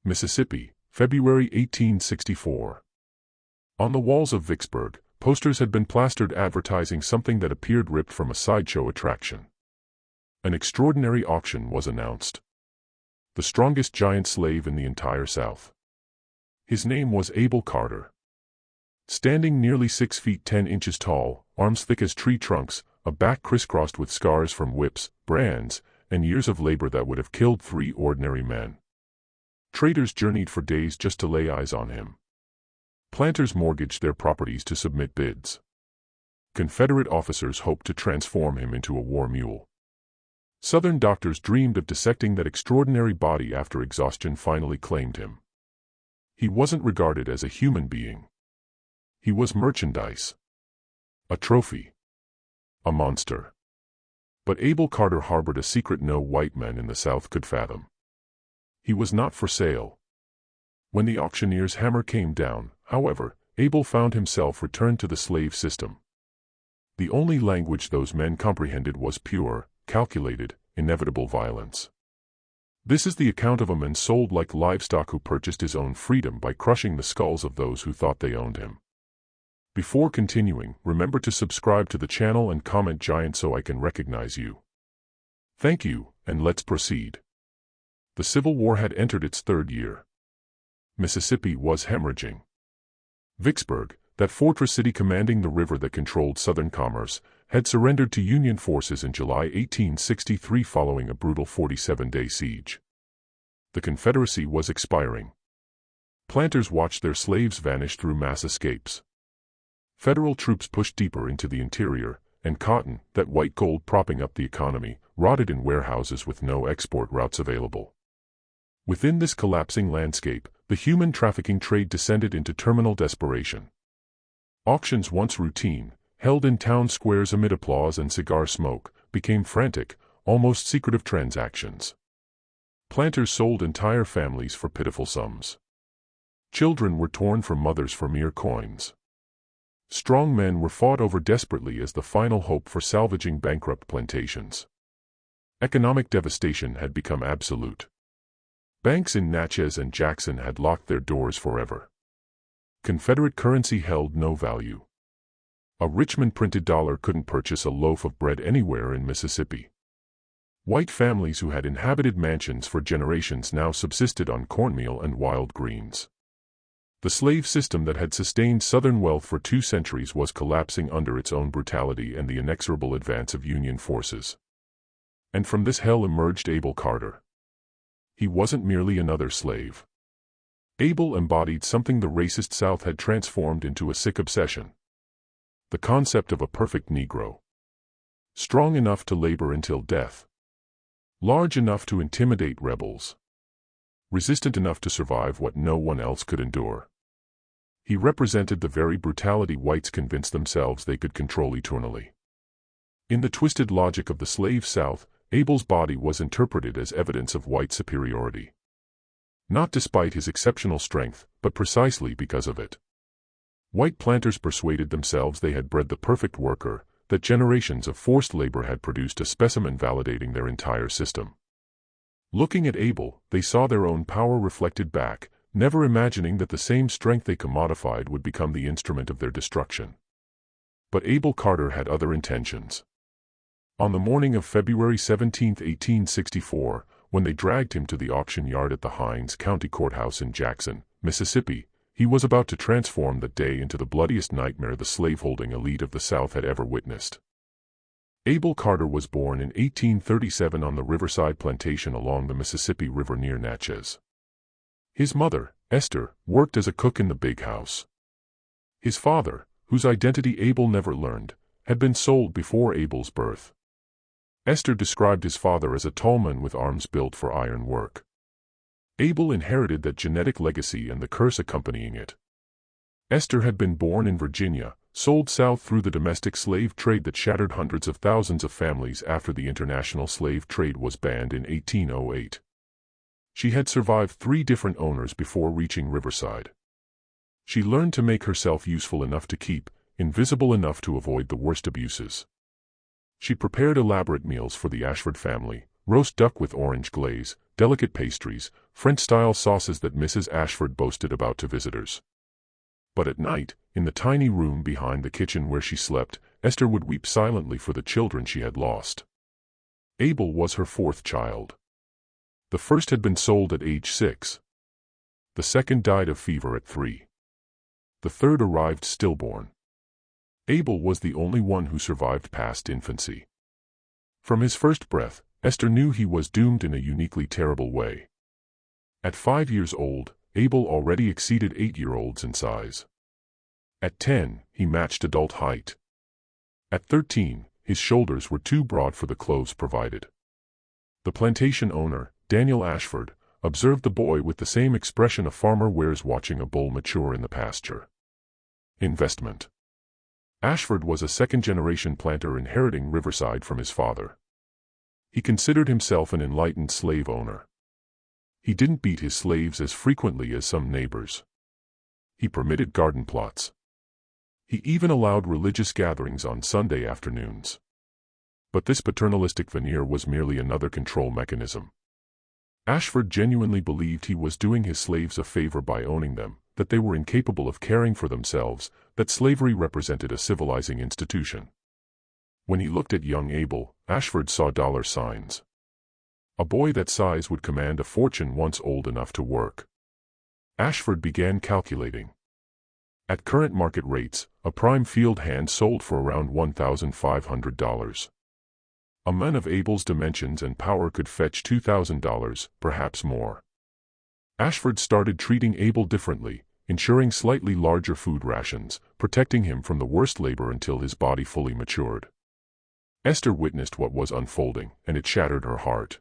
Mississippi, February 1864. On the walls of Vicksburg, posters had been plastered advertising something that appeared ripped from a sideshow attraction. An extraordinary auction was announced. The strongest giant slave in the entire South. His name was Abel Carter. Standing nearly 6 feet 10 inches tall, arms thick as tree trunks, a back crisscrossed with scars from whips, brands, and years of labor that would have killed 3 ordinary men. Traders journeyed for days just to lay eyes on him. Planters mortgaged their properties to submit bids. Confederate officers hoped to transform him into a war mule. Southern doctors dreamed of dissecting that extraordinary body after exhaustion finally claimed him. He wasn't regarded as a human being. He was merchandise. A trophy. A monster. But Abel Carter harbored a secret no white man in the South could fathom. He was not for sale. When the auctioneer's hammer came down, however, Abel found himself returned to the slave system. The only language those men comprehended was pure, calculated, inevitable violence. This is the account of a man sold like livestock who purchased his own freedom by crushing the skulls of those who thought they owned him. Before continuing, remember to subscribe to the channel and comment giant so I can recognize you. Thank you, and let's proceed. The Civil War had entered its 3rd year. Mississippi was hemorrhaging. Vicksburg, that fortress city commanding the river that controlled Southern commerce, had surrendered to Union forces in July 1863 following a brutal 47-day siege. The Confederacy was expiring. Planters watched their slaves vanish through mass escapes. Federal troops pushed deeper into the interior, and cotton, that white gold propping up the economy, rotted in warehouses with no export routes available. Within this collapsing landscape, the human trafficking trade descended into terminal desperation. Auctions once routine, held in town squares amid applause and cigar smoke, became frantic, almost secretive transactions. Planters sold entire families for pitiful sums. Children were torn from mothers for mere coins. Strong men were fought over desperately as the final hope for salvaging bankrupt plantations. Economic devastation had become absolute. Banks in Natchez and Jackson had locked their doors forever. Confederate currency held no value. A Richmond-printed dollar couldn't purchase a loaf of bread anywhere in Mississippi. White families who had inhabited mansions for generations now subsisted on cornmeal and wild greens. The slave system that had sustained Southern wealth for 2 centuries was collapsing under its own brutality and the inexorable advance of Union forces. And from this hell emerged Abel Carter. He wasn't merely another slave. Abel embodied something the racist South had transformed into a sick obsession. The concept of a perfect Negro. Strong enough to labor until death. Large enough to intimidate rebels. Resistant enough to survive what no one else could endure. He represented the very brutality whites convinced themselves they could control eternally. In the twisted logic of the slave South, Abel's body was interpreted as evidence of white superiority. Not despite his exceptional strength, but precisely because of it. White planters persuaded themselves they had bred the perfect worker, that generations of forced labor had produced a specimen validating their entire system. Looking at Abel, they saw their own power reflected back, never imagining that the same strength they commodified would become the instrument of their destruction. But Abel Carter had other intentions. On the morning of February 17, 1864, when they dragged him to the auction yard at the Hinds County Courthouse in Jackson, Mississippi, he was about to transform that day into the bloodiest nightmare the slaveholding elite of the South had ever witnessed. Abel Carter was born in 1837 on the Riverside Plantation along the Mississippi River near Natchez. His mother, Esther, worked as a cook in the big house. His father, whose identity Abel never learned, had been sold before Abel's birth. Esther described his father as a tall man with arms built for iron work. Abel inherited that genetic legacy and the curse accompanying it. Esther had been born in Virginia, sold south through the domestic slave trade that shattered hundreds of thousands of families after the international slave trade was banned in 1808. She had survived 3 different owners before reaching Riverside. She learned to make herself useful enough to keep, invisible enough to avoid the worst abuses. She prepared elaborate meals for the Ashford family, roast duck with orange glaze, delicate pastries, French-style sauces that Mrs. Ashford boasted about to visitors. But at night, in the tiny room behind the kitchen where she slept, Esther would weep silently for the children she had lost. Abel was her fourth child. The first had been sold at age 6. The second died of fever at 3. The third arrived stillborn. Abel was the only one who survived past infancy. From his first breath, Esther knew he was doomed in a uniquely terrible way. At 5 years old, Abel already exceeded 8-year-olds in size. At 10, he matched adult height. At 13, his shoulders were too broad for the clothes provided. The plantation owner, Daniel Ashford, observed the boy with the same expression a farmer wears watching a bull mature in the pasture. Investment. Ashford was a second-generation planter inheriting Riverside from his father. He considered himself an enlightened slave owner. He didn't beat his slaves as frequently as some neighbors. He permitted garden plots. He even allowed religious gatherings on Sunday afternoons. But this paternalistic veneer was merely another control mechanism. Ashford genuinely believed he was doing his slaves a favor by owning them, that they were incapable of caring for themselves, that slavery represented a civilizing institution. When he looked at young Abel, Ashford saw dollar signs. A boy that size would command a fortune once old enough to work. Ashford began calculating. At current market rates, a prime field hand sold for around $1,500. A man of Abel's dimensions and power could fetch $2,000, perhaps more. Ashford started treating Abel differently, ensuring slightly larger food rations, protecting him from the worst labor until his body fully matured. Esther witnessed what was unfolding, and it shattered her heart.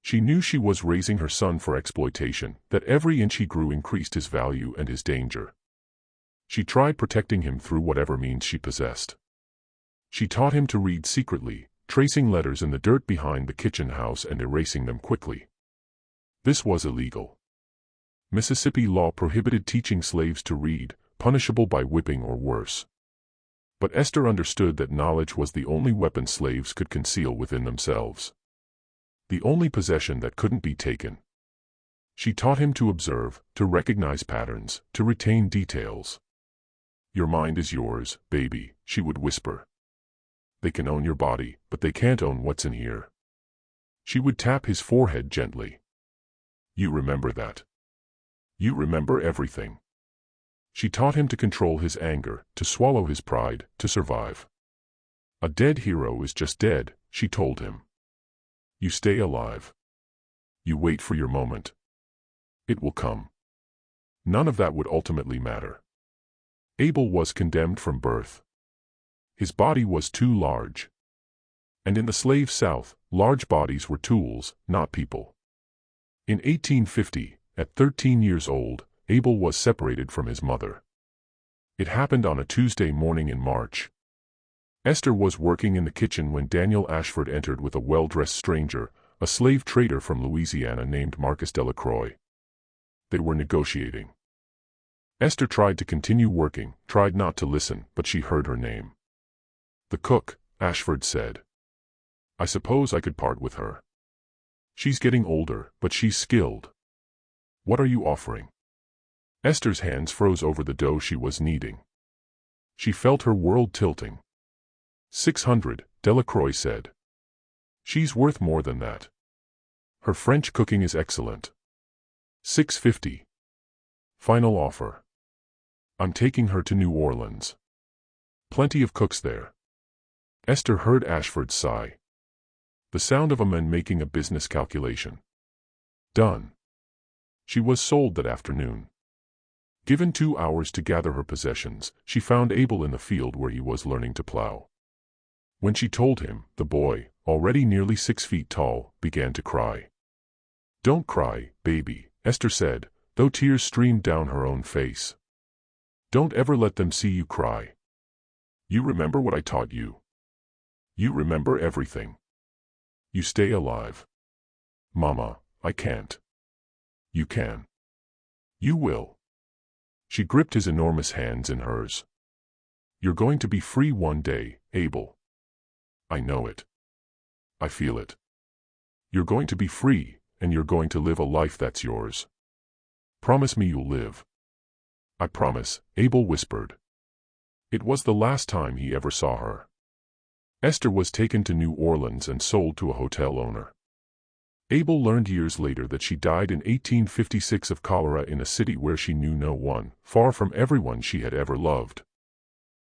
She knew she was raising her son for exploitation, that every inch he grew increased his value and his danger. She tried protecting him through whatever means she possessed. She taught him to read secretly, tracing letters in the dirt behind the kitchen house and erasing them quickly. This was illegal. Mississippi law prohibited teaching slaves to read, punishable by whipping or worse. But Esther understood that knowledge was the only weapon slaves could conceal within themselves. The only possession that couldn't be taken. She taught him to observe, to recognize patterns, to retain details. "Your mind is yours, baby," she would whisper. "They can own your body, but they can't own what's in here." She would tap his forehead gently. "You remember that. You remember everything." She taught him to control his anger, to swallow his pride, to survive. "A dead hero is just dead," she told him. "You stay alive. You wait for your moment. It will come." None of that would ultimately matter. Abel was condemned from birth. His body was too large. And in the slave South, large bodies were tools, not people. In 1850, at 13 years old, Abel was separated from his mother. It happened on a Tuesday morning in March. Esther was working in the kitchen when Daniel Ashford entered with a well-dressed stranger, a slave trader from Louisiana named Marcus Delacroix. They were negotiating. Esther tried to continue working, tried not to listen, but she heard her name. "The cook," Ashford said. "I suppose I could part with her. She's getting older, but she's skilled. What are you offering?" Esther's hands froze over the dough she was kneading. She felt her world tilting. "600, Delacroix said. "She's worth more than that. Her French cooking is excellent." "650. Final offer. I'm taking her to New Orleans. Plenty of cooks there." Esther heard Ashford sigh. The sound of a man making a business calculation. Done. She was sold that afternoon. Given 2 hours to gather her possessions, she found Abel in the field where he was learning to plow. When she told him, the boy, already nearly 6 feet tall, began to cry. "Don't cry, baby," Esther said, though tears streamed down her own face. "Don't ever let them see you cry. You remember what I taught you. You remember everything. You stay alive." "Mama, I can't." "You can. You will." She gripped his enormous hands in hers. "You're going to be free one day, Abel. I know it. I feel it. You're going to be free, and you're going to live a life that's yours. Promise me you'll live." "I promise," Abel whispered. It was the last time he ever saw her. Esther was taken to New Orleans and sold to a hotel owner. Abel learned years later that she died in 1856 of cholera in a city where she knew no one, far from everyone she had ever loved.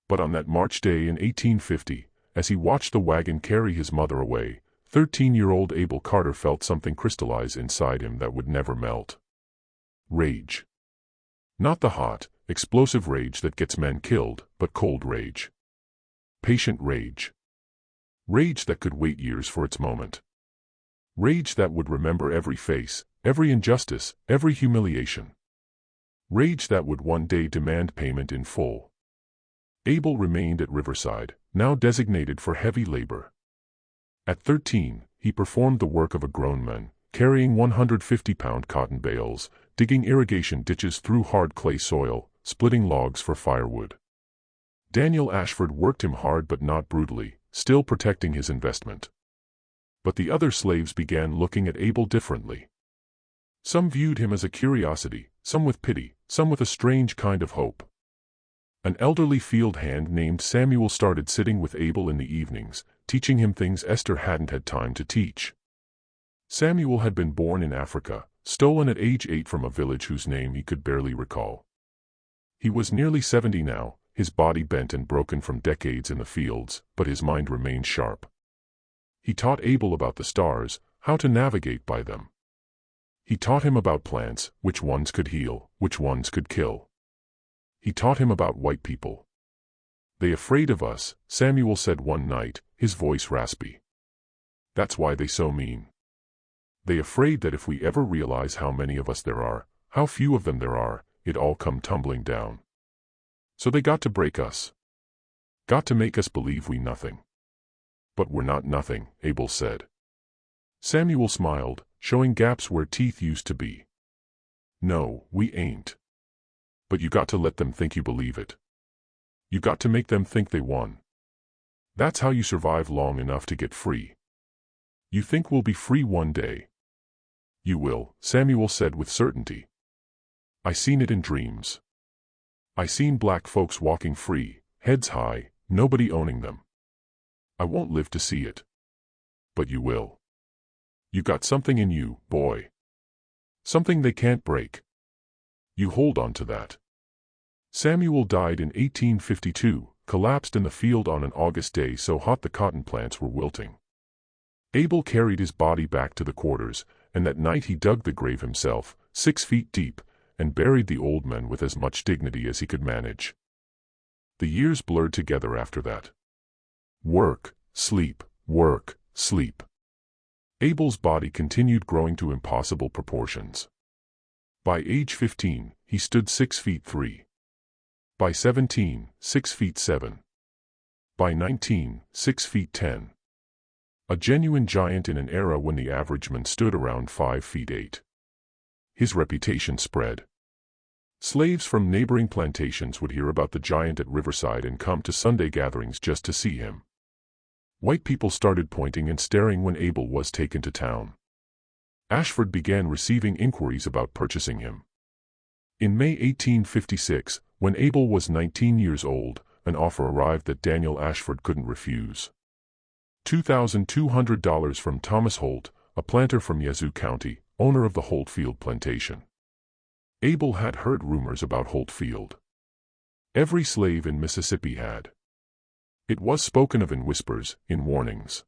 But on that March day in 1850, as he watched the wagon carry his mother away, 13-year-old Abel Carter felt something crystallize inside him that would never melt. Rage. Not the hot, explosive rage that gets men killed, but cold rage. Patient rage. Rage that could wait years for its moment. Rage that would remember every face, every injustice, every humiliation. Rage that would one day demand payment in full. Abel remained at Riverside, now designated for heavy labor. At 13, he performed the work of a grown man, carrying 150-pound cotton bales, digging irrigation ditches through hard clay soil, splitting logs for firewood. Daniel Ashford worked him hard but not brutally, still protecting his investment. But the other slaves began looking at Abel differently. Some viewed him as a curiosity, some with pity, some with a strange kind of hope. An elderly field hand named Samuel started sitting with Abel in the evenings, teaching him things Esther hadn't had time to teach. Samuel had been born in Africa, stolen at age 8 from a village whose name he could barely recall. He was nearly 70 now, his body bent and broken from decades in the fields, but his mind remained sharp. He taught Abel about the stars, how to navigate by them. He taught him about plants, which ones could heal, which ones could kill. He taught him about white people. "They afraid of us," Samuel said one night, his voice raspy. "That's why they so mean. They afraid that if we ever realize how many of us there are, how few of them there are, it all come tumbling down. So they got to break us. Got to make us believe we nothing." "But we're not nothing," Abel said. Samuel smiled, showing gaps where teeth used to be. "No, we ain't. But you got to let them think you believe it. You got to make them think they won. That's how you survive long enough to get free. You think we'll be free one day?" "You will," Samuel said with certainty. "I seen it in dreams. I seen black folks walking free, heads high, nobody owning them. I won't live to see it. But you will. You got something in you, boy. Something they can't break. You hold on to that." Samuel died in 1852, collapsed in the field on an August day so hot the cotton plants were wilting. Abel carried his body back to the quarters, and that night he dug the grave himself, 6 feet deep, and buried the old man with as much dignity as he could manage. The years blurred together after that. Work, sleep, work, sleep. Abel's body continued growing to impossible proportions. By age 15, he stood 6 feet 3. By 17, 6 feet 7. By 19, 6 feet 10. A genuine giant in an era when the average man stood around 5 feet 8. His reputation spread. Slaves from neighboring plantations would hear about the giant at Riverside and come to Sunday gatherings just to see him. White people started pointing and staring when Abel was taken to town. Ashford began receiving inquiries about purchasing him. In May 1856, when Abel was 19 years old, an offer arrived that Daniel Ashford couldn't refuse. $2,200 from Thomas Holt, a planter from Yazoo County, owner of the Holt Field plantation. Abel had heard rumors about Holt Field. Every slave in Mississippi had. It was spoken of in whispers, in warnings.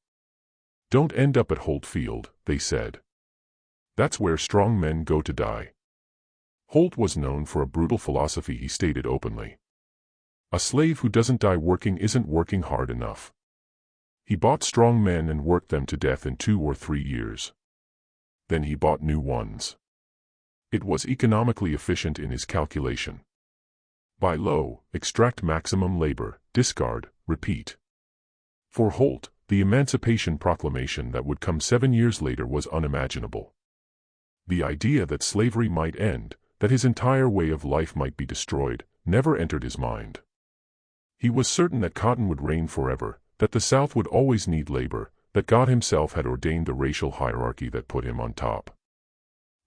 "Don't end up at Holt Field," they said. "That's where strong men go to die." Holt was known for a brutal philosophy he stated openly. "A slave who doesn't die working isn't working hard enough." He bought strong men and worked them to death in 2 or 3 years. Then he bought new ones. It was economically efficient in his calculation. Buy low, extract maximum labor, discard, repeat. For Holt, the Emancipation Proclamation that would come 7 years later was unimaginable. The idea that slavery might end, that his entire way of life might be destroyed, never entered his mind. He was certain that cotton would reign forever, that the South would always need labor, that God himself had ordained the racial hierarchy that put him on top.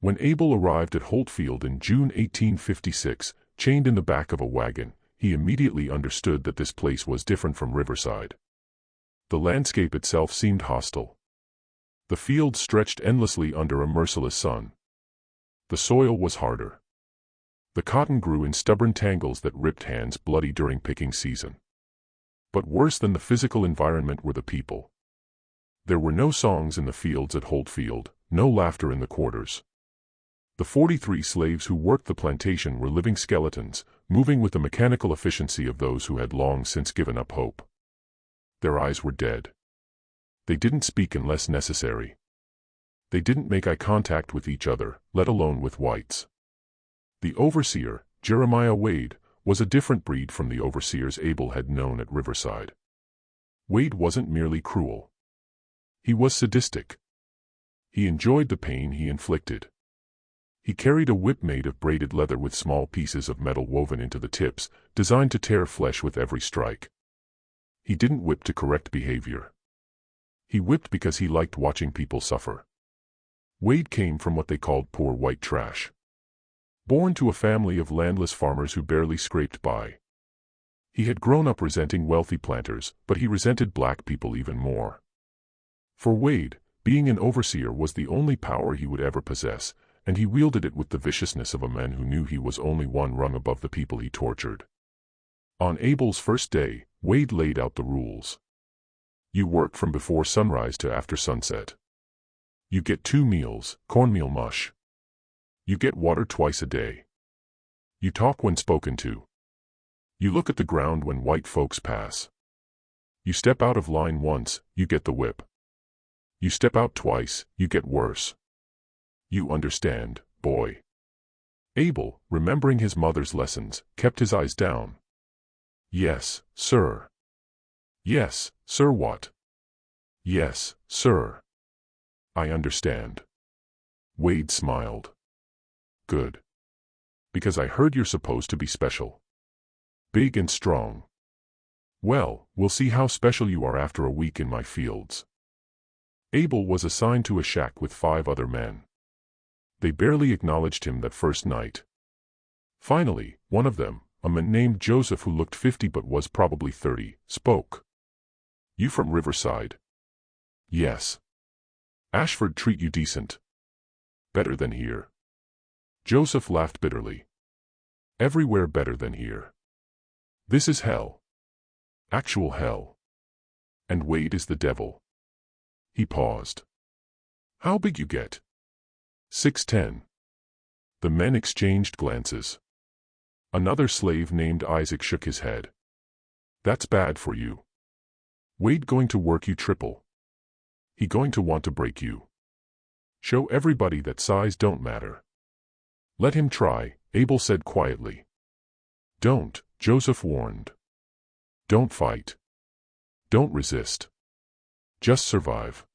When Abel arrived at Holtfield in June 1856, chained in the back of a wagon, he immediately understood that this place was different from Riverside. The landscape itself seemed hostile. The fields stretched endlessly under a merciless sun. The soil was harder. The cotton grew in stubborn tangles that ripped hands bloody during picking season. But worse than the physical environment were the people. There were no songs in the fields at Holtfield, no laughter in the quarters. The 43 slaves who worked the plantation were living skeletons, moving with the mechanical efficiency of those who had long since given up hope. Their eyes were dead. They didn't speak unless necessary. They didn't make eye contact with each other, let alone with whites. The overseer, Jeremiah Wade, was a different breed from the overseers Abel had known at Riverside. Wade wasn't merely cruel. He was sadistic. He enjoyed the pain he inflicted. He carried a whip made of braided leather with small pieces of metal woven into the tips, designed to tear flesh with every strike. He didn't whip to correct behavior. He whipped because he liked watching people suffer. Wade came from what they called poor white trash. Born to a family of landless farmers who barely scraped by. He had grown up resenting wealthy planters, but he resented black people even more. For Wade, being an overseer was the only power he would ever possess, and he wielded it with the viciousness of a man who knew he was only one rung above the people he tortured. On Abel's first day, Wade laid out the rules. You work from before sunrise to after sunset. You get 2 meals, cornmeal mush. You get water twice a day. You talk when spoken to. You look at the ground when white folks pass. You step out of line once, you get the whip. You step out twice, you get worse. You understand, boy. Abel, remembering his mother's lessons, kept his eyes down. Yes, sir. Yes, sir what? Yes, sir. I understand. Wade smiled. Good. Because I heard you're supposed to be special. Big and strong. Well, we'll see how special you are after a week in my fields. Abel was assigned to a shack with 5 other men. They barely acknowledged him that first night. Finally, one of them, a man named Joseph who looked 50 but was probably 30, spoke. You from Riverside? Yes. Ashford treat you decent? Better than here. Joseph laughed bitterly. Everywhere better than here. This is hell. Actual hell. And Wade is the devil. He paused. How big you get? 6'10". The men exchanged glances. Another slave named Isaac shook his head. That's bad for you. Wade going to work you triple. He going to want to break you. Show everybody that size don't matter. Let him try, Abel said quietly. Don't, Joseph warned. Don't fight. Don't resist. Just survive.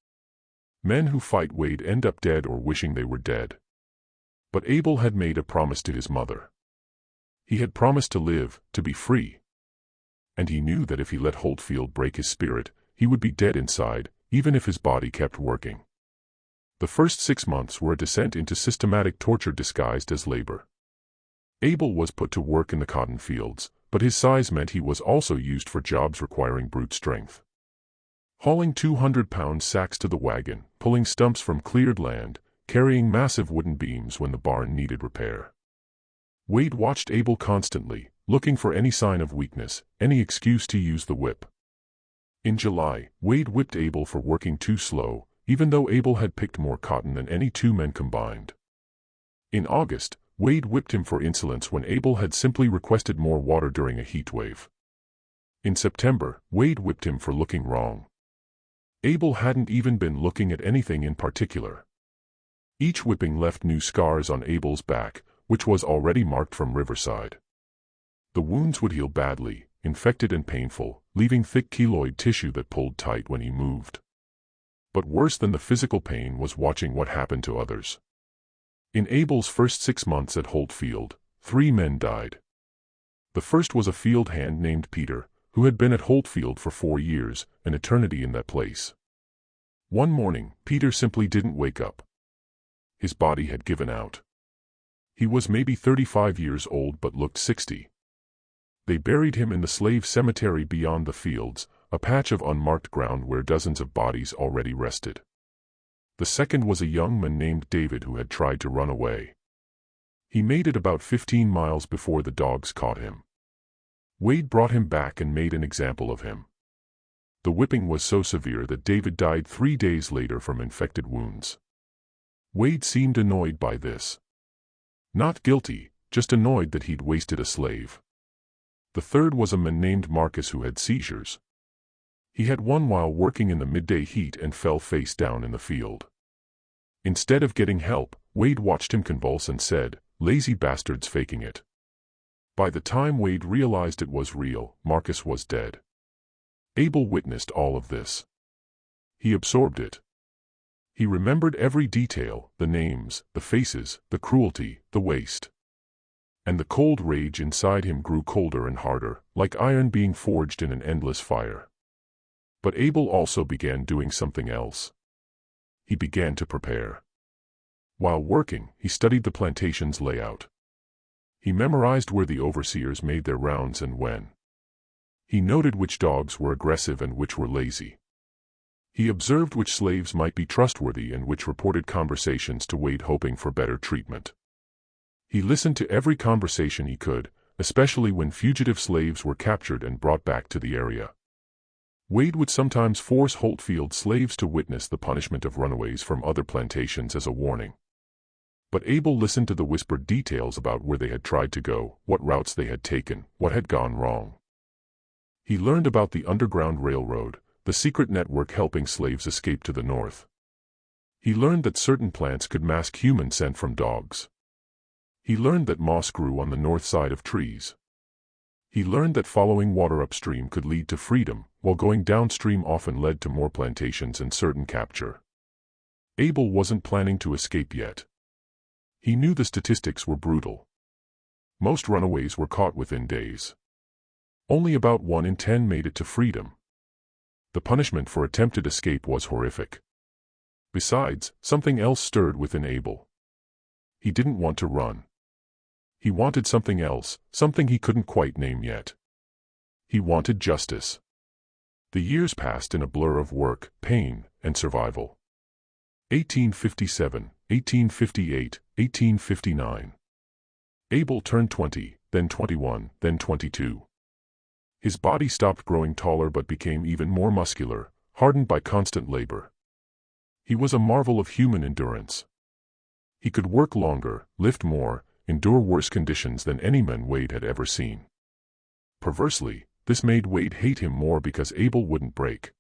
Men who fight Wade end up dead or wishing they were dead. But Abel had made a promise to his mother. He had promised to live, to be free. And he knew that if he let Holtfield break his spirit, he would be dead inside, even if his body kept working. The first 6 months were a descent into systematic torture disguised as labor. Abel was put to work in the cotton fields, but his size meant he was also used for jobs requiring brute strength. Hauling 200-pound sacks to the wagon, pulling stumps from cleared land, carrying massive wooden beams when the barn needed repair. Wade watched Abel constantly, looking for any sign of weakness, any excuse to use the whip. In July, Wade whipped Abel for working too slow, even though Abel had picked more cotton than any 2 men combined. In August, Wade whipped him for insolence when Abel had simply requested more water during a heat wave. In September, Wade whipped him for looking wrong. Abel hadn't even been looking at anything in particular. Each whipping left new scars on Abel's back, which was already marked from Riverside. The wounds would heal badly, infected and painful, leaving thick keloid tissue that pulled tight when he moved. But worse than the physical pain was watching what happened to others. In Abel's first 6 months at Holtfield, 3 men died. The first was a field hand named Peter, who had been at Holtfield for 4 years, an eternity in that place. One morning, Peter simply didn't wake up. His body had given out. He was maybe 35 years old but looked 60. They buried him in the slave cemetery beyond the fields, a patch of unmarked ground where dozens of bodies already rested. The second was a young man named David who had tried to run away. He made it about 15 miles before the dogs caught him. Wade brought him back and made an example of him. The whipping was so severe that David died 3 days later from infected wounds. Wade seemed annoyed by this. Not guilty, just annoyed that he'd wasted a slave. The third was a man named Marcus who had seizures. He had one while working in the midday heat and fell face down in the field. Instead of getting help, Wade watched him convulse and said, "Lazy bastards faking it." By the time Wade realized it was real, Marcus was dead. Abel witnessed all of this. He absorbed it. He remembered every detail, the names, the faces, the cruelty, the waste. And the cold rage inside him grew colder and harder, like iron being forged in an endless fire. But Abel also began doing something else. He began to prepare. While working, he studied the plantation's layout. He memorized where the overseers made their rounds and when. He noted which dogs were aggressive and which were lazy. He observed which slaves might be trustworthy and which reported conversations to Wade hoping for better treatment. He listened to every conversation he could, especially when fugitive slaves were captured and brought back to the area. Wade would sometimes force Holtfield slaves to witness the punishment of runaways from other plantations as a warning. But Abel listened to the whispered details about where they had tried to go, what routes they had taken, what had gone wrong. He learned about the Underground Railroad, the secret network helping slaves escape to the north. He learned that certain plants could mask human scent from dogs. He learned that moss grew on the north side of trees. He learned that following water upstream could lead to freedom, while going downstream often led to more plantations and certain capture. Abel wasn't planning to escape yet. He knew the statistics were brutal. Most runaways were caught within days. Only about 1 in 10 made it to freedom. The punishment for attempted escape was horrific. Besides, something else stirred within Abel. He didn't want to run. He wanted something else, something he couldn't quite name yet. He wanted justice. The years passed in a blur of work, pain, and survival. 1857, 1858, 1859. Abel turned 20, then 21, then 22. His body stopped growing taller but became even more muscular, hardened by constant labor. He was a marvel of human endurance. He could work longer, lift more, endure worse conditions than any man Wade had ever seen. Perversely, this made Wade hate him more because Abel wouldn't break.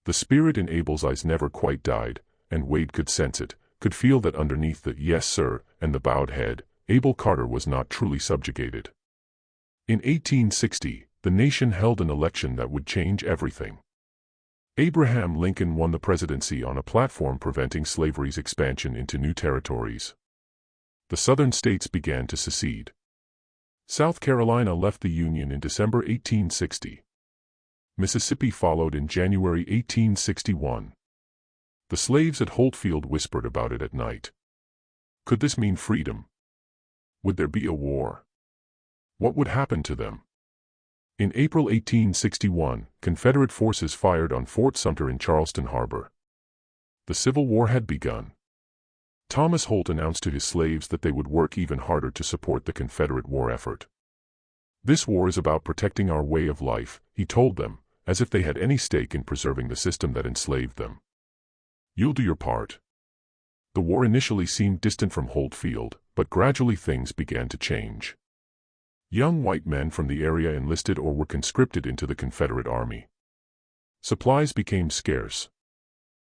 The spirit in Abel's eyes never quite died, and Wade could sense it, could feel that underneath the "yes sir" and the bowed head, Abel Carter was not truly subjugated. In 1860, the nation held an election that would change everything. Abraham Lincoln won the presidency on a platform preventing slavery's expansion into new territories. The southern states began to secede. South Carolina left the Union in December 1860. Mississippi followed in January 1861. The slaves at Holtfield whispered about it at night. Could this mean freedom? Would there be a war? What would happen to them? In April 1861, Confederate forces fired on Fort Sumter in Charleston Harbor. The Civil War had begun. Thomas Holt announced to his slaves that they would work even harder to support the Confederate war effort. "This war is about protecting our way of life," he told them, as if they had any stake in preserving the system that enslaved them. "You'll do your part." The war initially seemed distant from Holtfield, but gradually things began to change. Young white men from the area enlisted or were conscripted into the Confederate Army. Supplies became scarce.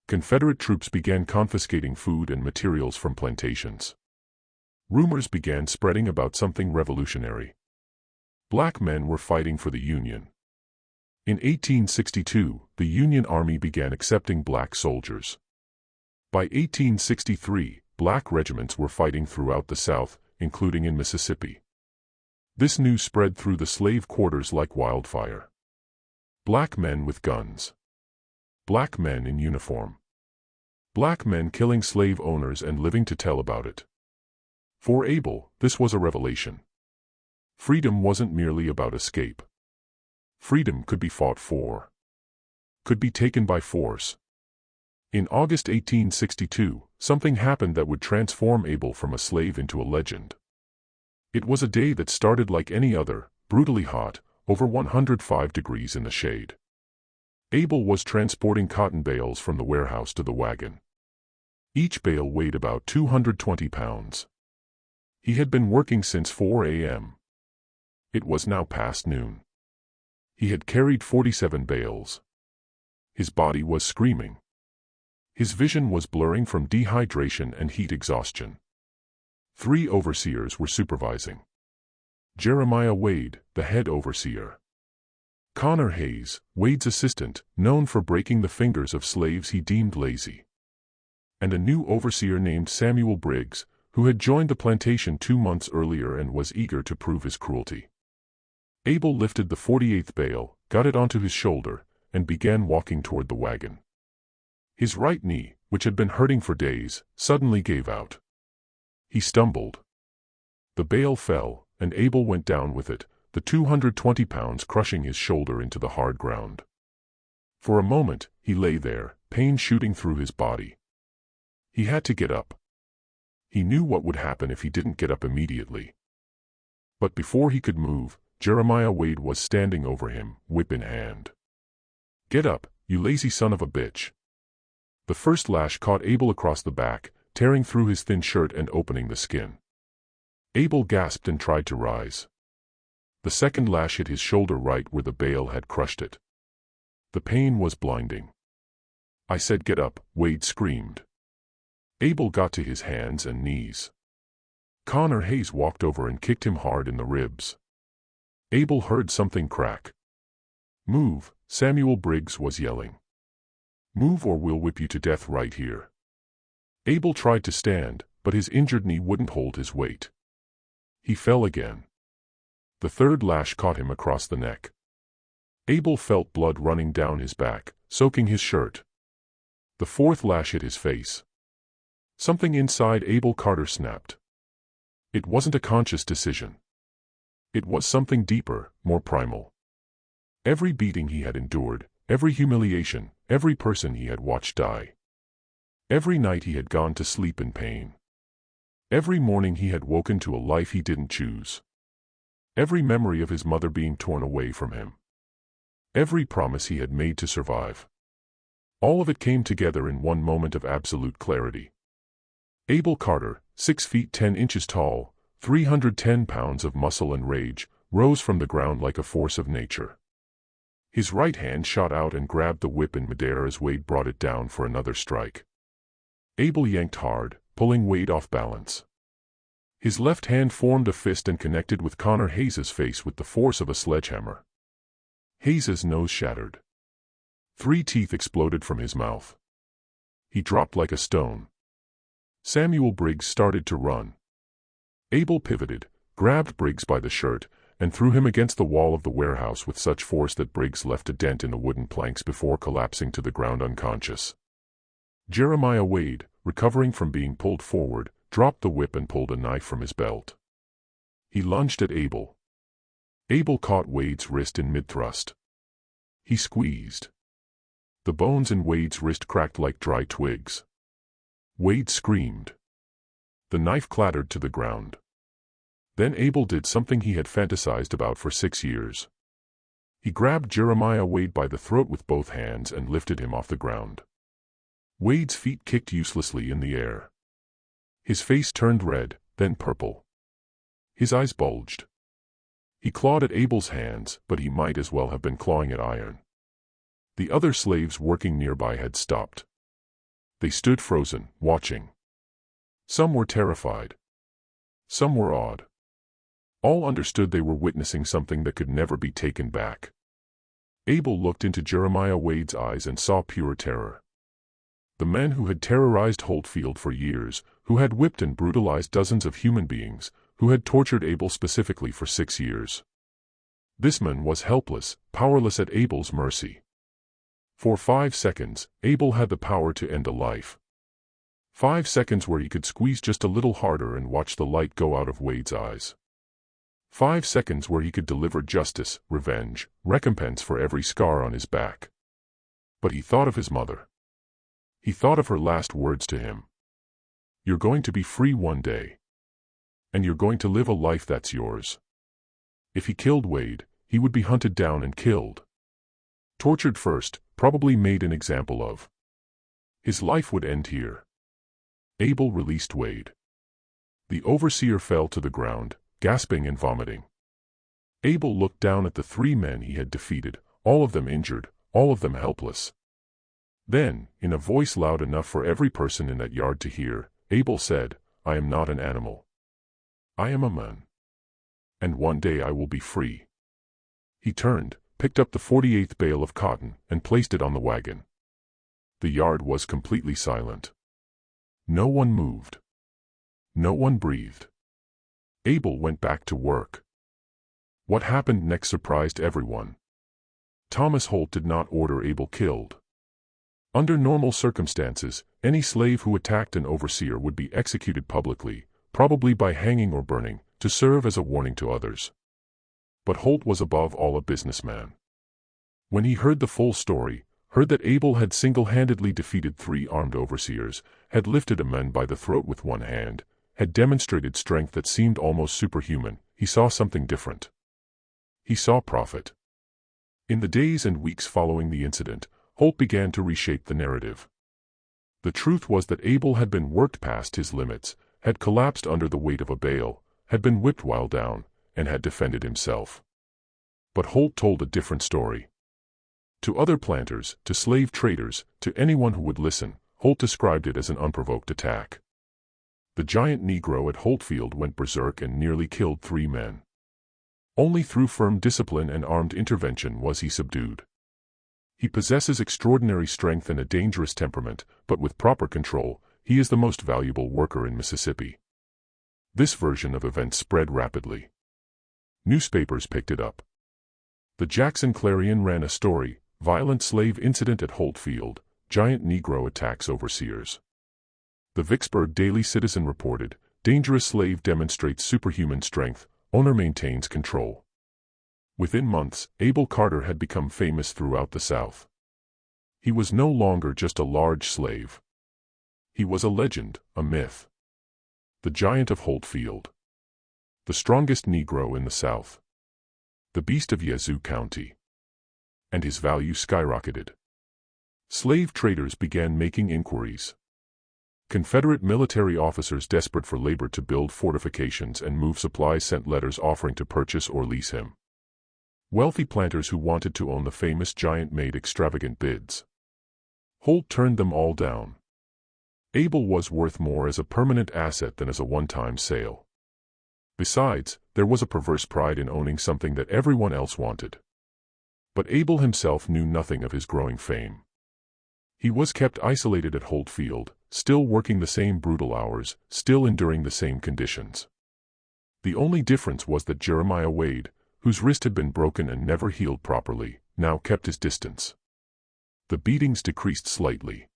Confederate troops began confiscating food and materials from plantations. Rumors began spreading about something revolutionary. Black men were fighting for the Union. In 1862, the Union Army began accepting black soldiers. By 1863, black regiments were fighting throughout the South, including in Mississippi. This news spread through the slave quarters like wildfire. Black men with guns. Black men in uniform. Black men killing slave owners and living to tell about it. For Abel, this was a revelation. Freedom wasn't merely about escape. Freedom could be fought for. Could be taken by force. In August 1862, something happened that would transform Abel from a slave into a legend. It was a day that started like any other, brutally hot, over 105 degrees in the shade. Abel was transporting cotton bales from the warehouse to the wagon. Each bale weighed about 220 pounds. He had been working since 4 a.m. It was now past noon. He had carried 47 bales. His body was screaming. His vision was blurring from dehydration and heat exhaustion. 3 overseers were supervising. Jeremiah Wade, the head overseer. Connor Hayes, Wade's assistant, known for breaking the fingers of slaves he deemed lazy. And a new overseer named Samuel Briggs, who had joined the plantation 2 months earlier and was eager to prove his cruelty. Abel lifted the 48th bale, got it onto his shoulder, and began walking toward the wagon. His right knee, which had been hurting for days, suddenly gave out. He stumbled. The bale fell, and Abel went down with it, the 220 pounds crushing his shoulder into the hard ground. For a moment, he lay there, pain shooting through his body. He had to get up. He knew what would happen if he didn't get up immediately. But before he could move, Jeremiah Wade was standing over him, whip in hand. "Get up, you lazy son of a bitch." The first lash caught Abel across the back, tearing through his thin shirt and opening the skin. Abel gasped and tried to rise. The second lash hit his shoulder right where the bale had crushed it. The pain was blinding. "I said get up," Wade screamed. Abel got to his hands and knees. Connor Hayes walked over and kicked him hard in the ribs. Abel heard something crack. "Move," Samuel Briggs was yelling. "Move or we'll whip you to death right here." Abel tried to stand, but his injured knee wouldn't hold his weight. He fell again. The third lash caught him across the neck. Abel felt blood running down his back, soaking his shirt. The fourth lash hit his face. Something inside Abel Carter snapped. It wasn't a conscious decision. It was something deeper, more primal. Every beating he had endured, every humiliation, every person he had watched die. Every night he had gone to sleep in pain. Every morning he had woken to a life he didn't choose. Every memory of his mother being torn away from him. Every promise he had made to survive. All of it came together in one moment of absolute clarity. Abel Carter, 6 feet 10 inches tall, 310 pounds of muscle and rage, rose from the ground like a force of nature. His right hand shot out and grabbed the whip in midair as Wade brought it down for another strike. Abel yanked hard, pulling Wade off balance. His left hand formed a fist and connected with Connor Hayes's face with the force of a sledgehammer. Hayes's nose shattered. 3 teeth exploded from his mouth. He dropped like a stone. Samuel Briggs started to run. Abel pivoted, grabbed Briggs by the shirt, and threw him against the wall of the warehouse with such force that Briggs left a dent in the wooden planks before collapsing to the ground unconscious. Jeremiah Wade, recovering from being pulled forward, dropped the whip and pulled a knife from his belt. He lunged at Abel. Abel caught Wade's wrist in mid-thrust. He squeezed. The bones in Wade's wrist cracked like dry twigs. Wade screamed. The knife clattered to the ground. Then Abel did something he had fantasized about for 6 years. He grabbed Jeremiah Wade by the throat with both hands and lifted him off the ground. Wade's feet kicked uselessly in the air. His face turned red, then purple. His eyes bulged. He clawed at Abel's hands, but he might as well have been clawing at iron. The other slaves working nearby had stopped. They stood frozen, watching. Some were terrified. Some were awed. All understood they were witnessing something that could never be taken back. Abel looked into Jeremiah Wade's eyes and saw pure terror. The men who had terrorized Holtfield for years, who had whipped and brutalized dozens of human beings, who had tortured Abel specifically for 6 years. This man was helpless, powerless at Abel's mercy. For 5 seconds, Abel had the power to end a life. 5 seconds where he could squeeze just a little harder and watch the light go out of Wade's eyes. 5 seconds where he could deliver justice, revenge, recompense for every scar on his back. But he thought of his mother. He thought of her last words to him. You're going to be free one day. And you're going to live a life that's yours. If he killed Wade, he would be hunted down and killed. Tortured first, probably made an example of. His life would end here. Abel released Wade. The overseer fell to the ground, gasping and vomiting. Abel looked down at the 3 men he had defeated, all of them injured, all of them helpless. Then, in a voice loud enough for every person in that yard to hear, Abel said, I am not an animal. I am a man. And one day I will be free. He turned, picked up the 48th bale of cotton, and placed it on the wagon. The yard was completely silent. No one moved. No one breathed. Abel went back to work. What happened next surprised everyone. Thomas Holt did not order Abel killed. Under normal circumstances, any slave who attacked an overseer would be executed publicly, probably by hanging or burning, to serve as a warning to others. But Holt was above all a businessman. When he heard the full story, heard that Abel had single-handedly defeated 3 armed overseers, had lifted a man by the throat with one hand, had demonstrated strength that seemed almost superhuman, he saw something different. He saw profit. In the days and weeks following the incident, Holt began to reshape the narrative. The truth was that Abel had been worked past his limits, had collapsed under the weight of a bale, had been whipped while down, and had defended himself. But Holt told a different story. To other planters, to slave traders, to anyone who would listen, Holt described it as an unprovoked attack. The giant Negro at Holtfield went berserk and nearly killed 3 men. Only through firm discipline and armed intervention was he subdued. He possesses extraordinary strength and a dangerous temperament, but with proper control, he is the most valuable worker in Mississippi. This version of events spread rapidly. Newspapers picked it up. The Jackson Clarion ran a story, Violent Slave Incident at Holtfield, Giant Negro Attacks Overseers. The Vicksburg Daily Citizen reported, Dangerous Slave Demonstrates Superhuman Strength, Owner Maintains Control. Within months, Abel Carter had become famous throughout the South. He was no longer just a large slave. He was a legend, a myth. The Giant of Holtfield. The strongest Negro in the South. The Beast of Yazoo County. And his value skyrocketed. Slave traders began making inquiries. Confederate military officers desperate for labor to build fortifications and move supplies sent letters offering to purchase or lease him. Wealthy planters who wanted to own the famous giant made extravagant bids. Holt turned them all down. Abel was worth more as a permanent asset than as a one-time sale. Besides, there was a perverse pride in owning something that everyone else wanted. But Abel himself knew nothing of his growing fame. He was kept isolated at Holtfield, still working the same brutal hours, still enduring the same conditions. The only difference was that Jeremiah Wade, whose wrist had been broken and never healed properly, now kept his distance. The beatings decreased slightly.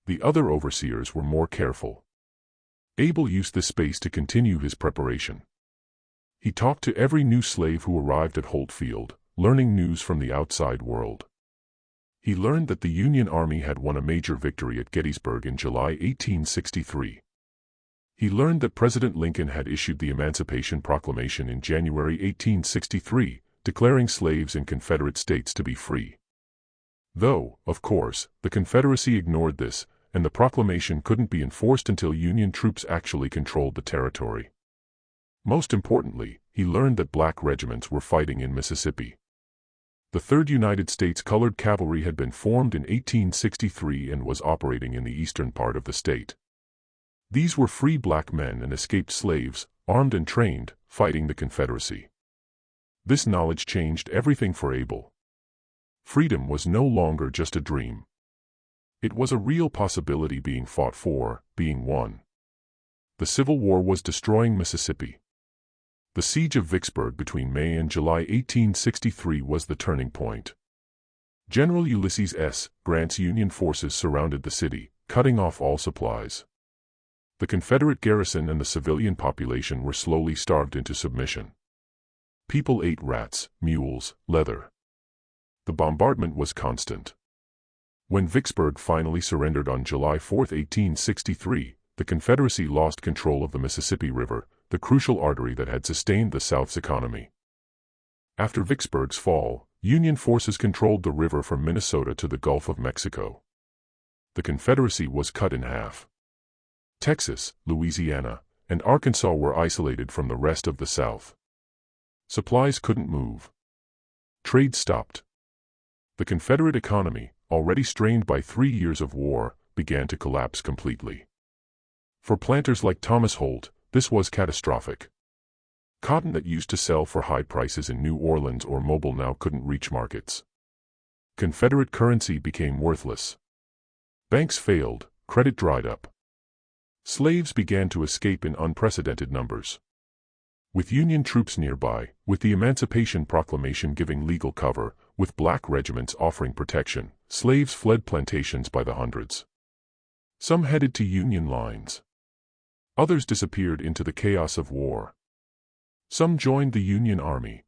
The other overseers were more careful. Abel used this space to continue his preparation. He talked to every new slave who arrived at Holtfield, learning news from the outside world. He learned that the Union Army had won a major victory at Gettysburg in July 1863. He learned that President Lincoln had issued the Emancipation Proclamation in January 1863, declaring slaves in Confederate states to be free. Though, of course, the Confederacy ignored this, and the proclamation couldn't be enforced until Union troops actually controlled the territory. Most importantly, he learned that black regiments were fighting in Mississippi. The 3rd United States Colored Cavalry had been formed in 1863 and was operating in the eastern part of the state. These were free black men and escaped slaves, armed and trained, fighting the Confederacy. This knowledge changed everything for Abel. Freedom was no longer just a dream. It was a real possibility being fought for, being won. The Civil War was destroying Mississippi. The siege of Vicksburg between May and July 1863 was the turning point. General Ulysses S. Grant's Union forces surrounded the city, cutting off all supplies. The Confederate garrison and the civilian population were slowly starved into submission. People ate rats, mules, leather. The bombardment was constant. When Vicksburg finally surrendered on July 4, 1863, the Confederacy lost control of the Mississippi River, the crucial artery that had sustained the South's economy. After Vicksburg's fall, Union forces controlled the river from Minnesota to the Gulf of Mexico. The Confederacy was cut in half. Texas, Louisiana, and Arkansas were isolated from the rest of the South. Supplies couldn't move. Trade stopped. The Confederate economy, already strained by 3 years of war, began to collapse completely. For planters like Thomas Holt, this was catastrophic. Cotton that used to sell for high prices in New Orleans or Mobile now couldn't reach markets. Confederate currency became worthless. Banks failed, credit dried up. Slaves began to escape in unprecedented numbers. With Union troops nearby, with the Emancipation Proclamation giving legal cover, with black regiments offering protection, slaves fled plantations by the hundreds. Some headed to Union lines. Others disappeared into the chaos of war. Some joined the Union Army.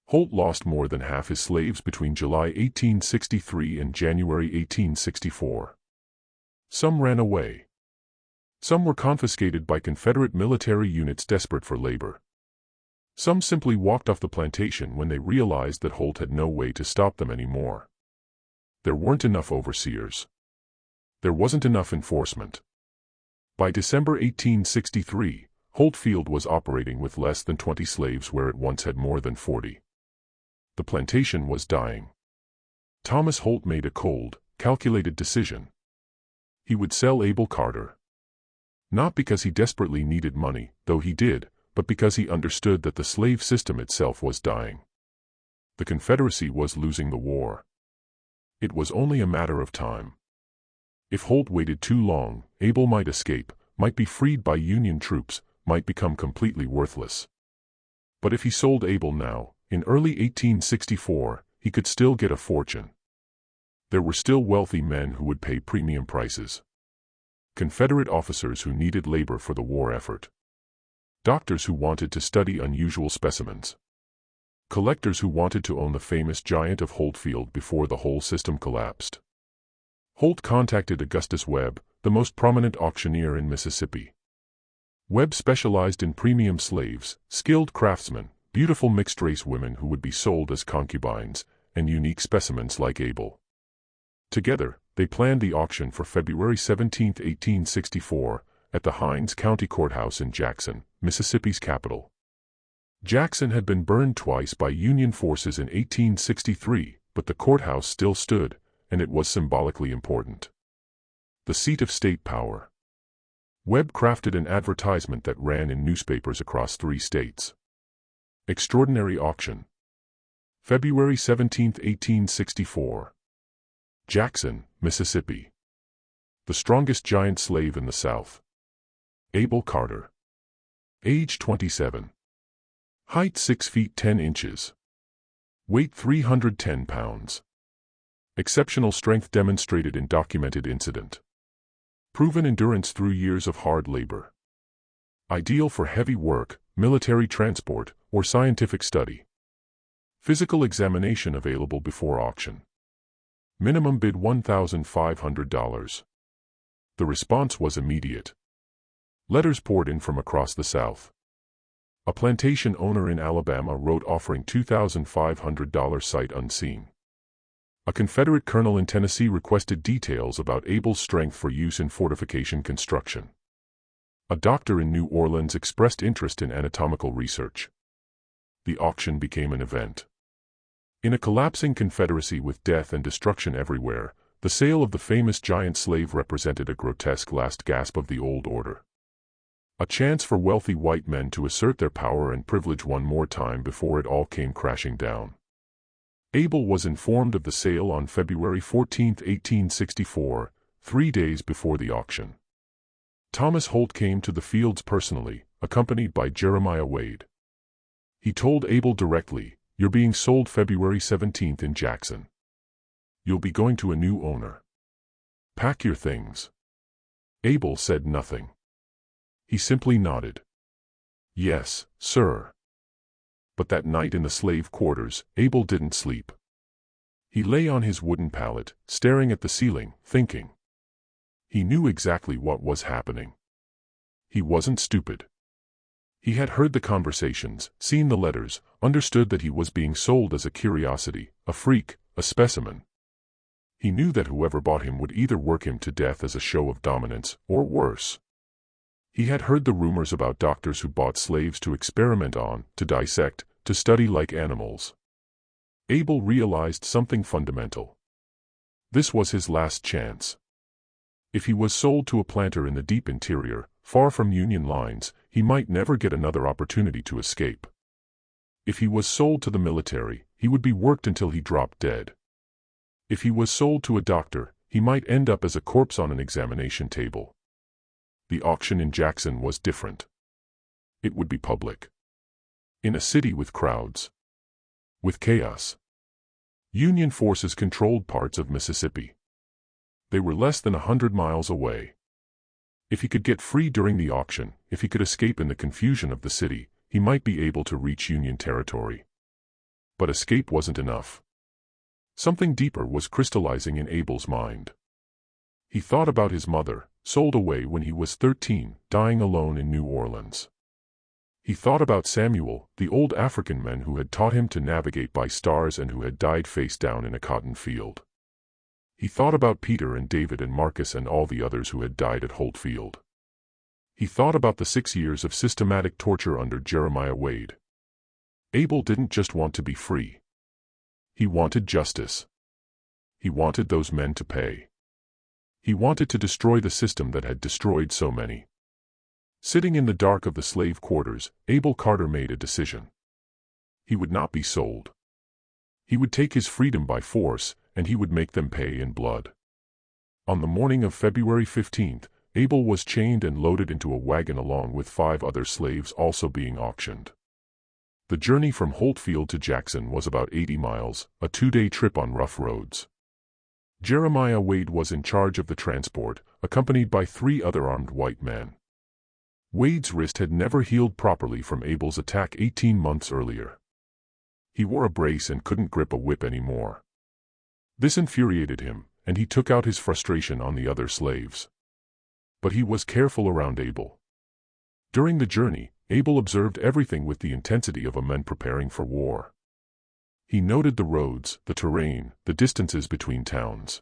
Holt lost more than half his slaves between July 1863 and January 1864. Some ran away. Some were confiscated by Confederate military units desperate for labor. Some simply walked off the plantation when they realized that Holt had no way to stop them anymore. There weren't enough overseers. There wasn't enough enforcement. By December 1863, Holt Field was operating with less than 20 slaves where it once had more than 40. The plantation was dying. Thomas Holt made a cold, calculated decision. He would sell Abel Carter. Not because he desperately needed money, though he did, but because he understood that the slave system itself was dying. The Confederacy was losing the war. It was only a matter of time. If Holt waited too long, Abel might escape, might be freed by Union troops, might become completely worthless. But if he sold Abel now, in early 1864, he could still get a fortune. There were still wealthy men who would pay premium prices. Confederate officers who needed labor for the war effort. Doctors who wanted to study unusual specimens. Collectors who wanted to own the famous giant of Holt Field before the whole system collapsed. Holt contacted Augustus Webb, the most prominent auctioneer in Mississippi. Webb specialized in premium slaves, skilled craftsmen, beautiful mixed-race women who would be sold as concubines, and unique specimens like Abel. Together, they planned the auction for February 17, 1864, at the Hinds County Courthouse in Jackson, Mississippi's capital. Jackson had been burned twice by Union forces in 1863, but the courthouse still stood, and it was symbolically important. The seat of state power. Webb crafted an advertisement that ran in newspapers across 3 states. Extraordinary auction. February 17, 1864. Jackson, Mississippi. The strongest giant slave in the South. Abel Carter. Age 27. Height 6 feet 10 inches. Weight 310 pounds. Exceptional strength demonstrated in documented incident. Proven endurance through years of hard labor. Ideal for heavy work, military transport, or scientific study. Physical examination available before auction. Minimum bid $1,500. The response was immediate. Letters poured in from across the South. A plantation owner in Alabama wrote offering $2,500 sight unseen. A Confederate colonel in Tennessee requested details about Abel's strength for use in fortification construction. A doctor in New Orleans expressed interest in anatomical research. The auction became an event. In a collapsing Confederacy with death and destruction everywhere, the sale of the famous giant slave represented a grotesque last gasp of the old order. A chance for wealthy white men to assert their power and privilege one more time before it all came crashing down. Abel was informed of the sale on February 14, 1864, 3 days before the auction. Thomas Holt came to the fields personally, accompanied by Jeremiah Wade. He told Abel directly, "You're being sold February 17th in Jackson. You'll be going to a new owner." Pack your things. Abel said nothing. He simply nodded. Yes, sir. But that night in the slave quarters, Abel didn't sleep. He lay on his wooden pallet, staring at the ceiling, thinking. He knew exactly what was happening. He wasn't stupid. He had heard the conversations, seen the letters, understood that he was being sold as a curiosity, a freak, a specimen. He knew that whoever bought him would either work him to death as a show of dominance, or worse. He had heard the rumors about doctors who bought slaves to experiment on, to dissect, to study like animals. Abel realized something fundamental. This was his last chance. If he was sold to a planter in the deep interior, far from Union lines, he might never get another opportunity to escape. If he was sold to the military, he would be worked until he dropped dead. If he was sold to a doctor, he might end up as a corpse on an examination table. The auction in Jackson was different. It would be public. In a city with crowds. With chaos. Union forces controlled parts of Mississippi. They were less than 100 miles away. If he could get free during the auction, if he could escape in the confusion of the city, he might be able to reach Union territory. But escape wasn't enough. Something deeper was crystallizing in Abel's mind. He thought about his mother, sold away when he was 13, dying alone in New Orleans. He thought about Samuel, the old African man who had taught him to navigate by stars and who had died face down in a cotton field. He thought about Peter and David and Marcus and all the others who had died at Holt Field. He thought about the 6 years of systematic torture under Jeremiah Wade. Abel didn't just want to be free. He wanted justice. He wanted those men to pay. He wanted to destroy the system that had destroyed so many. Sitting in the dark of the slave quarters, Abel Carter made a decision. He would not be sold. He would take his freedom by force, and he would make them pay in blood. On the morning of February 15th, Abel was chained and loaded into a wagon along with 5 other slaves also being auctioned. The journey from Holtfield to Jackson was about 80 miles, a 2-day trip on rough roads. Jeremiah Wade was in charge of the transport, accompanied by 3 other armed white men. Wade's wrist had never healed properly from Abel's attack 18 months earlier. He wore a brace and couldn't grip a whip anymore. This infuriated him, and he took out his frustration on the other slaves. But he was careful around Abel. During the journey, Abel observed everything with the intensity of a man preparing for war. He noted the roads, the terrain, the distances between towns.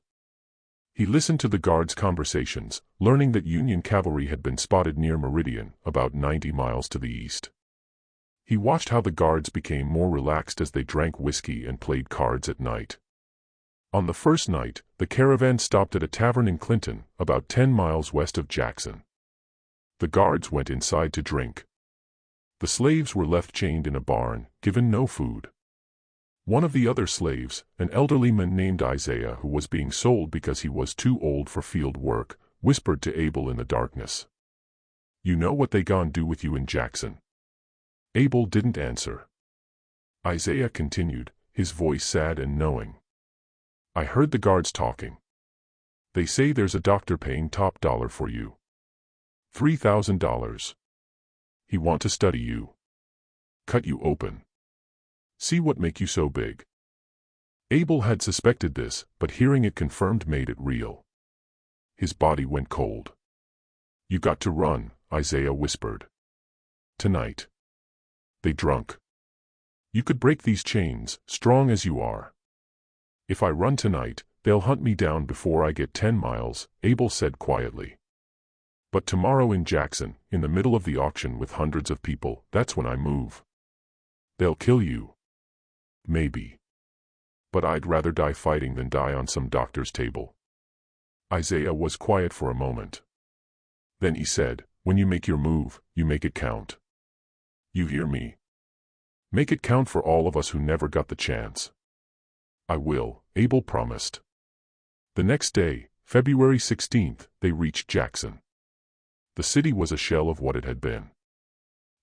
He listened to the guards' conversations, learning that Union cavalry had been spotted near Meridian, about 90 miles to the east. He watched how the guards became more relaxed as they drank whiskey and played cards at night. On the first night, the caravan stopped at a tavern in Clinton, about 10 miles west of Jackson. The guards went inside to drink. The slaves were left chained in a barn, given no food. One of the other slaves, an elderly man named Isaiah who was being sold because he was too old for field work, whispered to Abel in the darkness. "You know what they gon' do with you in Jackson?" Abel didn't answer. Isaiah continued, his voice sad and knowing. "I heard the guards talking. They say there's a doctor paying top dollar for you. $3,000. He want to study you. Cut you open. See what make you so big." Abel had suspected this, but hearing it confirmed made it real. His body went cold. "You got to run," Isaiah whispered. "Tonight. They drunk. You could break these chains, strong as you are. If I run tonight, they'll hunt me down before I get 10 miles, Abel said quietly. But tomorrow in Jackson, in the middle of the auction with hundreds of people, that's when I move. They'll kill you. Maybe. But I'd rather die fighting than die on some doctor's table." Isaiah was quiet for a moment. Then he said, "When you make your move, you make it count. You hear me? Make it count for all of us who never got the chance." "I will," Abel promised. The next day, February 16th, they reached Jackson. The city was a shell of what it had been.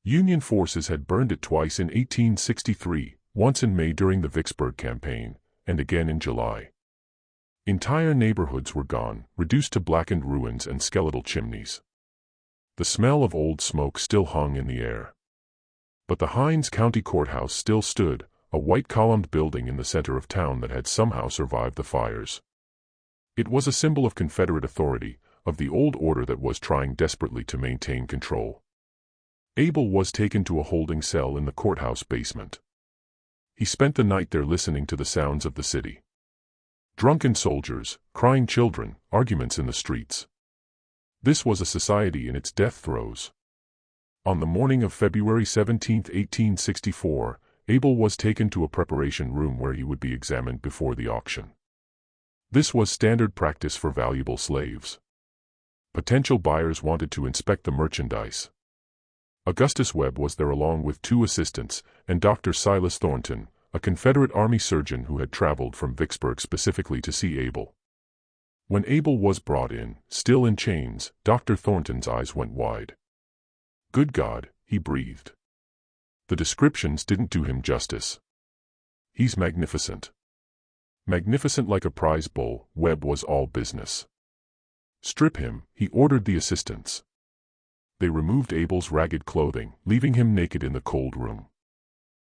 Union forces had burned it twice in 1863, once in May during the Vicksburg campaign, and again in July. Entire neighborhoods were gone, reduced to blackened ruins and skeletal chimneys. The smell of old smoke still hung in the air. But the Hinds County Courthouse still stood, a white-columned building in the center of town that had somehow survived the fires. It was a symbol of Confederate authority, of the old order that was trying desperately to maintain control. Abel was taken to a holding cell in the courthouse basement. He spent the night there listening to the sounds of the city. Drunken soldiers, crying children, arguments in the streets. This was a society in its death throes. On the morning of February 17, 1864, Abel was taken to a preparation room where he would be examined before the auction. This was standard practice for valuable slaves. Potential buyers wanted to inspect the merchandise. Augustus Webb was there along with 2 assistants, and Dr. Silas Thornton, a Confederate Army surgeon who had traveled from Vicksburg specifically to see Abel. When Abel was brought in, still in chains, Dr. Thornton's eyes went wide. "Good God," he breathed. The descriptions didn't do him justice. "He's magnificent." Magnificent like a prize bull, Webb was all business. "Strip him," he ordered the assistants. They removed Abel's ragged clothing, leaving him naked in the cold room.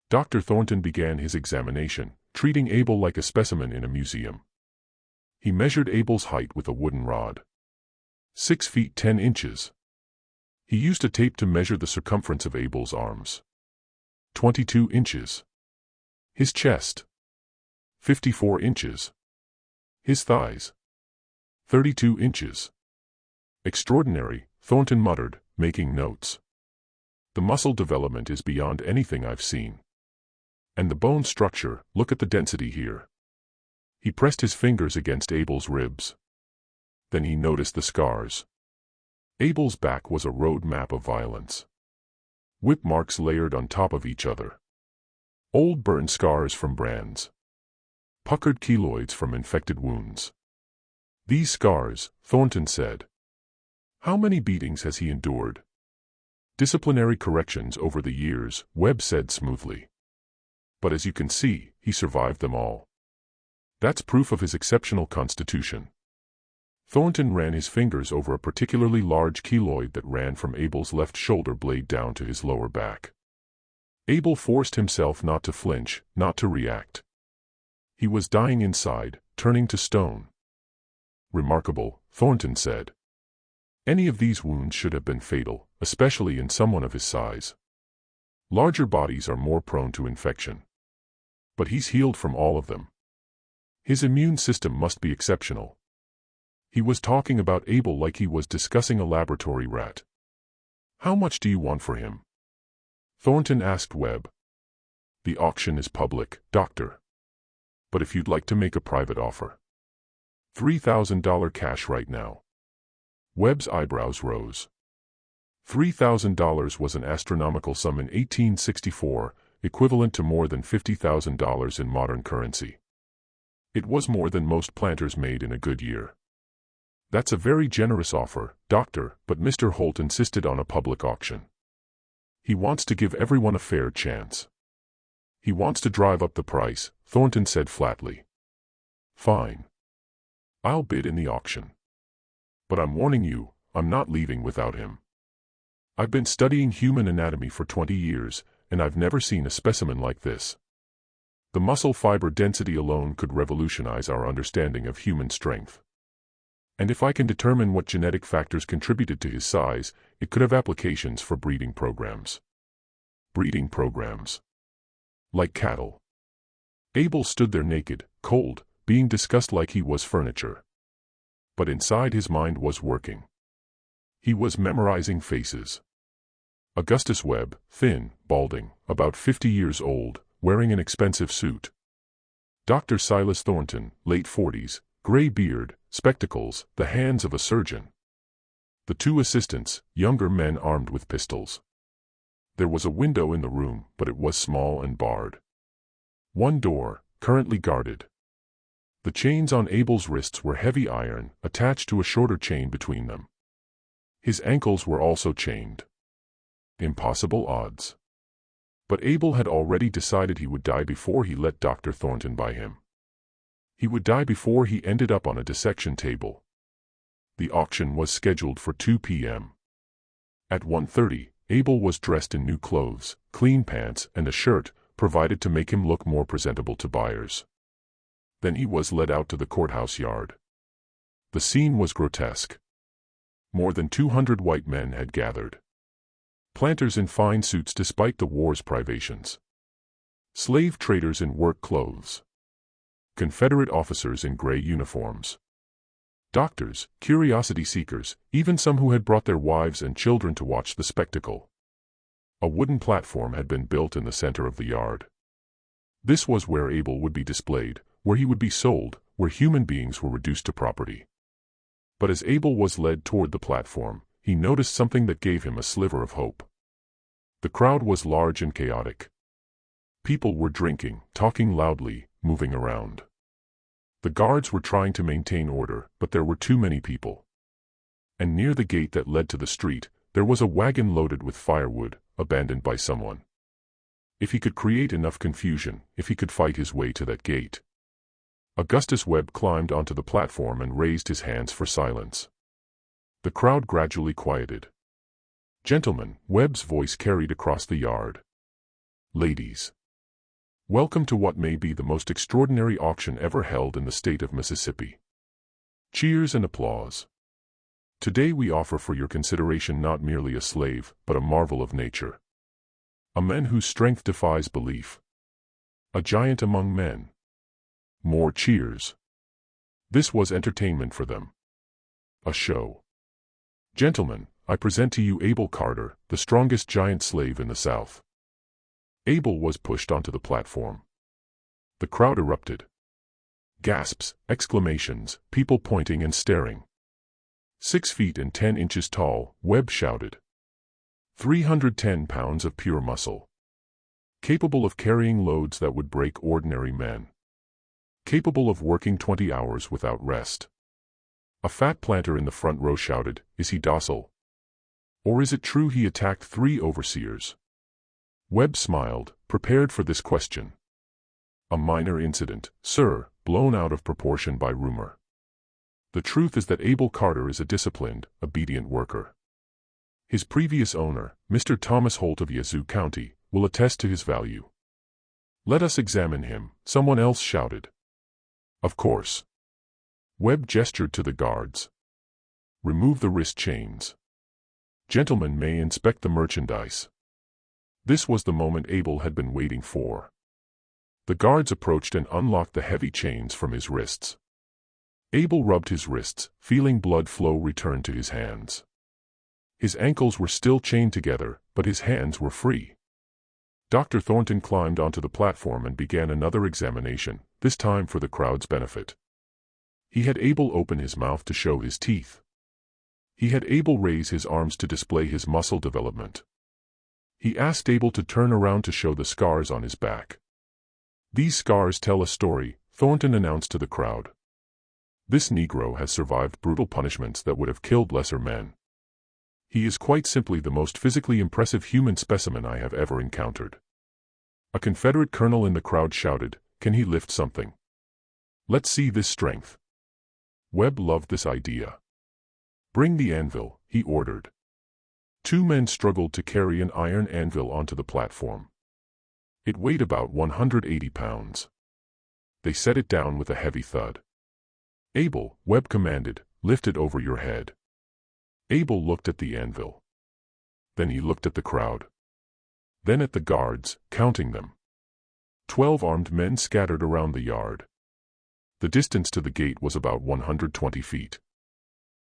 Dr. Thornton began his examination, treating Abel like a specimen in a museum. He measured Abel's height with a wooden rod. 6 feet 10 inches. He used a tape to measure the circumference of Abel's arms. 22 inches. His chest. 54 inches. His thighs. 32 inches. "Extraordinary," Thornton muttered, making notes. "The muscle development is beyond anything I've seen. And the bone structure, look at the density here." He pressed his fingers against Abel's ribs. Then he noticed the scars. Abel's back was a road map of violence. Whip marks layered on top of each other. Old burn scars from brands. Puckered keloids from infected wounds. "These scars," Thornton said. "How many beatings has he endured?" "Disciplinary corrections over the years," Webb said smoothly. "But as you can see, he survived them all. That's proof of his exceptional constitution." Thornton ran his fingers over a particularly large keloid that ran from Abel's left shoulder blade down to his lower back. Abel forced himself not to flinch, not to react. He was dying inside, turning to stone. "Remarkable," Thornton said. "Any of these wounds should have been fatal, especially in someone of his size. Larger bodies are more prone to infection. But he's healed from all of them. His immune system must be exceptional." He was talking about Abel like he was discussing a laboratory rat. "How much do you want for him?" Thornton asked Webb. "The auction is public, Doctor. But if you'd like to make a private offer." $3,000 cash right now." Webb's eyebrows rose. $3,000 was an astronomical sum in 1864, equivalent to more than $50,000 in modern currency. It was more than most planters made in a good year. "That's a very generous offer, Doctor," but Mr. Holt insisted on a public auction. "He wants to give everyone a fair chance. He wants to drive up the price," Thornton said flatly. "Fine. I'll bid in the auction. But I'm warning you, I'm not leaving without him. I've been studying human anatomy for 20 years, and I've never seen a specimen like this. The muscle fiber density alone could revolutionize our understanding of human strength. And if I can determine what genetic factors contributed to his size, it could have applications for breeding programs." Breeding programs. Like cattle. Abel stood there naked, cold, being discussed like he was furniture. But inside his mind was working. He was memorizing faces. Augustus Webb, thin, balding, about 50 years old, wearing an expensive suit. Dr. Silas Thornton, late 40s, gray beard, spectacles, the hands of a surgeon. The 2 assistants, younger men armed with pistols. There was a window in the room, but it was small and barred. One door, currently guarded. The chains on Abel's wrists were heavy iron, attached to a shorter chain between them. His ankles were also chained. Impossible odds. But Abel had already decided he would die before he let Dr. Thornton buy him. He would die before he ended up on a dissection table. The auction was scheduled for 2 p.m. At 1:30, Abel was dressed in new clothes, clean pants, and a shirt, provided to make him look more presentable to buyers. Then he was led out to the courthouse yard. The scene was grotesque. More than 200 white men had gathered. Planters in fine suits despite the war's privations. Slave traders in work clothes. Confederate officers in gray uniforms. Doctors, curiosity seekers, even some who had brought their wives and children to watch the spectacle. A wooden platform had been built in the center of the yard. This was where Abel would be displayed, where he would be sold, where human beings were reduced to property. But as Abel was led toward the platform, he noticed something that gave him a sliver of hope. The crowd was large and chaotic. People were drinking, talking loudly, moving around. The guards were trying to maintain order, but there were too many people. And near the gate that led to the street, there was a wagon loaded with firewood, abandoned by someone. If he could create enough confusion, if he could fight his way to that gate. Augustus Webb climbed onto the platform and raised his hands for silence. The crowd gradually quieted. Gentlemen, Webb's voice carried across the yard. Ladies. Welcome to what may be the most extraordinary auction ever held in the state of Mississippi. Cheers and applause. Today we offer for your consideration not merely a slave, but a marvel of nature. A man whose strength defies belief. A giant among men. More cheers. This was entertainment for them. A show. Gentlemen, I present to you Abel Carter, the strongest giant slave in the South. Abel was pushed onto the platform. The crowd erupted. Gasps, exclamations, people pointing and staring. 6 feet and 10 inches tall, Webb shouted. 310 pounds of pure muscle. Capable of carrying loads that would break ordinary men. Capable of working 20 hours without rest. A fat planter in the front row shouted, "Is he docile? Or is it true he attacked 3 overseers?" Webb smiled, prepared for this question. A minor incident, sir, blown out of proportion by rumor. The truth is that Abel Carter is a disciplined, obedient worker. His previous owner, Mr. Thomas Holt of Yazoo County, will attest to his value. Let us examine him, someone else shouted. Of course. Webb gestured to the guards. Remove the wrist chains. Gentlemen may inspect the merchandise. This was the moment Abel had been waiting for. The guards approached and unlocked the heavy chains from his wrists. Abel rubbed his wrists, feeling blood flow return to his hands. His ankles were still chained together, but his hands were free. Dr. Thornton climbed onto the platform and began another examination, this time for the crowd's benefit. He had Abel open his mouth to show his teeth. He had Abel raise his arms to display his muscle development. He asked Abel to turn around to show the scars on his back. These scars tell a story, Thornton announced to the crowd. This Negro has survived brutal punishments that would have killed lesser men. He is quite simply the most physically impressive human specimen I have ever encountered. A Confederate colonel in the crowd shouted, "Can he lift something? Let's see this strength." Webb loved this idea. "Bring the anvil," he ordered. 2 men struggled to carry an iron anvil onto the platform. It weighed about 180 pounds. They set it down with a heavy thud. "Abel," Webb commanded, "lift it over your head." Abel looked at the anvil. Then he looked at the crowd. Then at the guards, counting them. 12 armed men scattered around the yard. The distance to the gate was about 120 feet.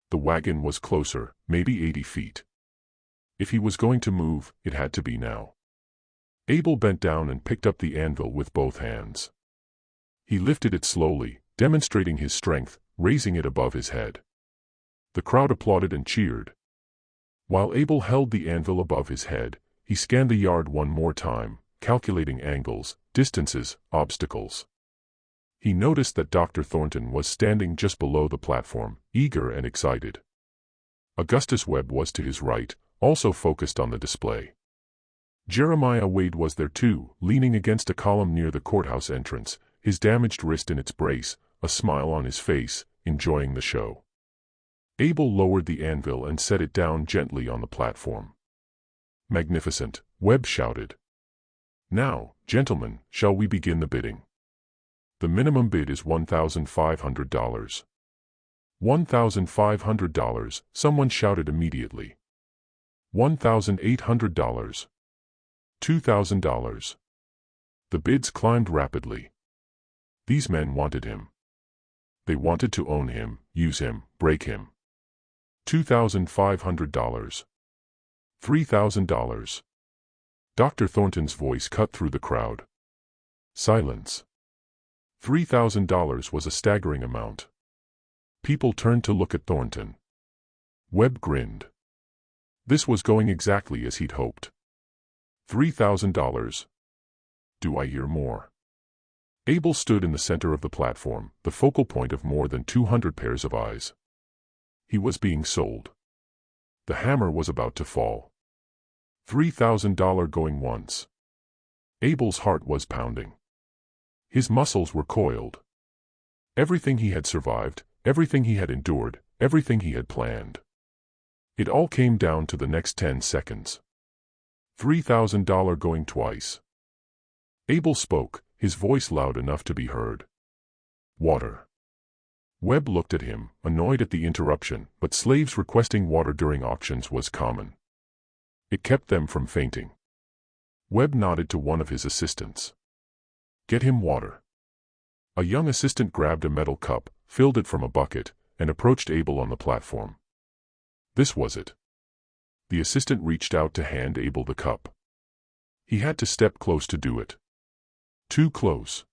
The wagon was closer, maybe 80 feet. If he was going to move, it had to be now. Abel bent down and picked up the anvil with both hands. He lifted it slowly, demonstrating his strength, raising it above his head. The crowd applauded and cheered. While Abel held the anvil above his head, he scanned the yard one more time, calculating angles, distances, obstacles. He noticed that Dr. Thornton was standing just below the platform, eager and excited. Augustus Webb was to his right, also focused on the display. Jeremiah Wade was there too, leaning against a column near the courthouse entrance, his damaged wrist in its brace, a smile on his face, enjoying the show. Abel lowered the anvil and set it down gently on the platform. "Magnificent," Webb shouted. "Now, gentlemen, shall we begin the bidding? The minimum bid is $1,500. $1,500, someone shouted immediately. $1,800. $2,000. The bids climbed rapidly. These men wanted him. They wanted to own him, use him, break him. $2,500. $3,000. Dr. Thornton's voice cut through the crowd. Silence. $3,000 was a staggering amount. People turned to look at Thornton. Webb grinned. This was going exactly as he'd hoped. $3,000. Do I hear more? Abel stood in the center of the platform, the focal point of more than 200 pairs of eyes. He was being sold. The hammer was about to fall. $3,000 going once. Abel's heart was pounding. His muscles were coiled. Everything he had survived, everything he had endured, everything he had planned. It all came down to the next 10 seconds. $3,000 going twice. Abel spoke, his voice loud enough to be heard. Water. Webb looked at him, annoyed at the interruption, but slaves requesting water during auctions was common. It kept them from fainting. Webb nodded to one of his assistants. Get him water. A young assistant grabbed a metal cup, filled it from a bucket, and approached Abel on the platform. This was it. The assistant reached out to hand Abel the cup. He had to step close to do it. Too close.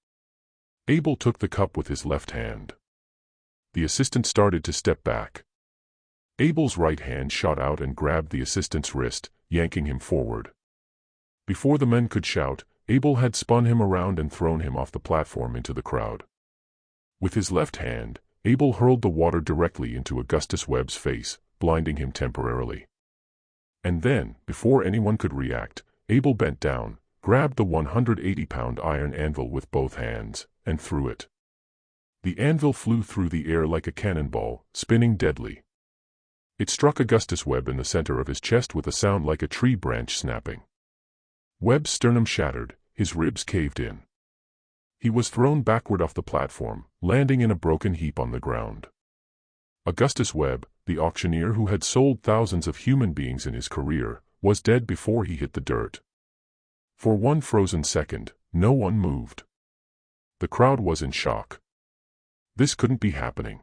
Abel took the cup with his left hand. The assistant started to step back. Abel's right hand shot out and grabbed the assistant's wrist, yanking him forward. Before the men could shout, Abel had spun him around and thrown him off the platform into the crowd. With his left hand, Abel hurled the water directly into Augustus Webb's face, blinding him temporarily. And then, before anyone could react, Abel bent down, grabbed the 180-pound iron anvil with both hands, and threw it. The anvil flew through the air like a cannonball, spinning deadly. It struck Augustus Webb in the center of his chest with a sound like a tree branch snapping. Webb's sternum shattered, his ribs caved in. He was thrown backward off the platform, landing in a broken heap on the ground. Augustus Webb, the auctioneer who had sold thousands of human beings in his career, was dead before he hit the dirt. For one frozen second, no one moved. The crowd was in shock. This couldn't be happening.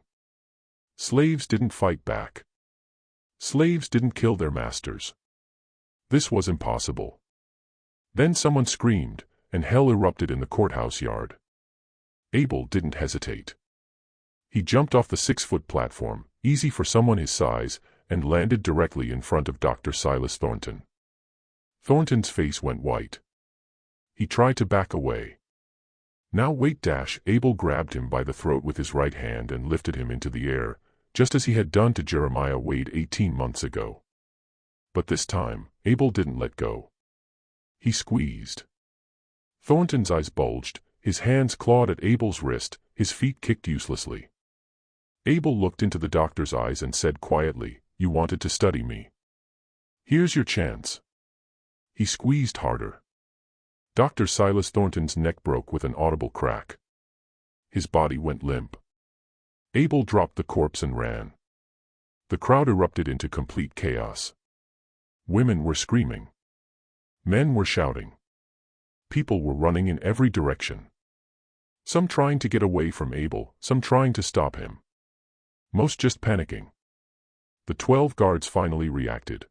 Slaves didn't fight back. Slaves didn't kill their masters. This was impossible. Then someone screamed, and hell erupted in the courthouse yard. Abel didn't hesitate. He jumped off the 6-foot platform, easy for someone his size, and landed directly in front of Dr. Silas Thornton. Thornton's face went white. He tried to back away. Now wait! Abel grabbed him by the throat with his right hand and lifted him into the air, just as he had done to Jeremiah Wade 18 months ago. But this time, Abel didn't let go. He squeezed. Thornton's eyes bulged, his hands clawed at Abel's wrist, his feet kicked uselessly. Abel looked into the doctor's eyes and said quietly, "You wanted to study me. Here's your chance." He squeezed harder. Dr. Silas Thornton's neck broke with an audible crack. His body went limp. Abel dropped the corpse and ran. The crowd erupted into complete chaos. Women were screaming. Men were shouting. People were running in every direction. Some trying to get away from Abel, some trying to stop him. Most just panicking. The 12 guards finally reacted.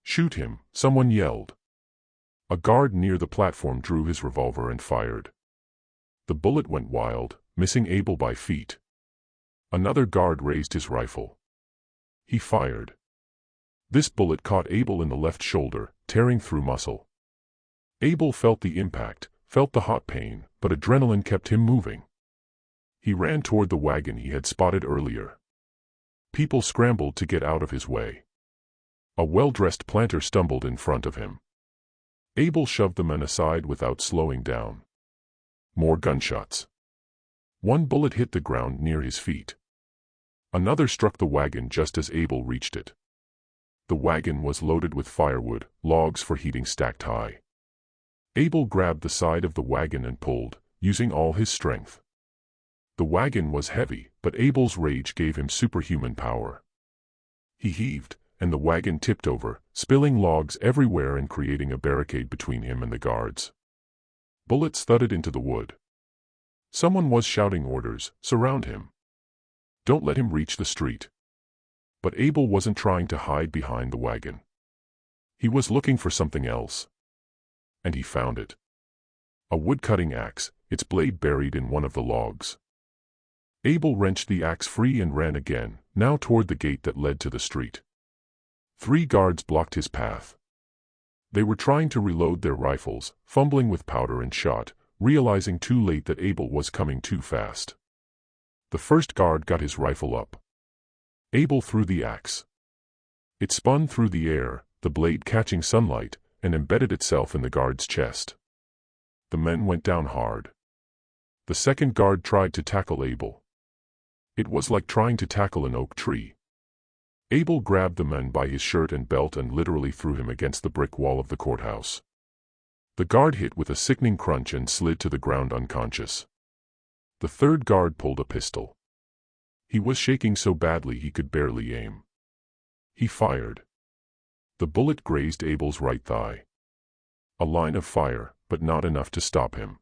"Shoot him," someone yelled. A guard near the platform drew his revolver and fired. The bullet went wild, missing Abel by feet. Another guard raised his rifle. He fired. This bullet caught Abel in the left shoulder, tearing through muscle. Abel felt the impact, felt the hot pain, but adrenaline kept him moving. He ran toward the wagon he had spotted earlier. People scrambled to get out of his way. A well-dressed planter stumbled in front of him. Abel shoved the men aside without slowing down. More gunshots. One bullet hit the ground near his feet. Another struck the wagon just as Abel reached it. The wagon was loaded with firewood, logs for heating stacked high. Abel grabbed the side of the wagon and pulled, using all his strength. The wagon was heavy, but Abel's rage gave him superhuman power. He heaved, and the wagon tipped over, spilling logs everywhere and creating a barricade between him and the guards. Bullets thudded into the wood. Someone was shouting orders, "Surround him. Don't let him reach the street." But Abel wasn't trying to hide behind the wagon. He was looking for something else. And he found it. A wood-cutting axe, its blade buried in one of the logs. Abel wrenched the axe free and ran again, now toward the gate that led to the street. 3 guards blocked his path. They were trying to reload their rifles, fumbling with powder and shot, realizing too late that Abel was coming too fast. The first guard got his rifle up. Abel threw the axe. It spun through the air, the blade catching sunlight, and embedded itself in the guard's chest. The men went down hard. The second guard tried to tackle Abel. It was like trying to tackle an oak tree. Abel grabbed the man by his shirt and belt and literally threw him against the brick wall of the courthouse. The guard hit with a sickening crunch and slid to the ground unconscious. The third guard pulled a pistol. He was shaking so badly he could barely aim. He fired. The bullet grazed Abel's right thigh. A line of fire, but not enough to stop him.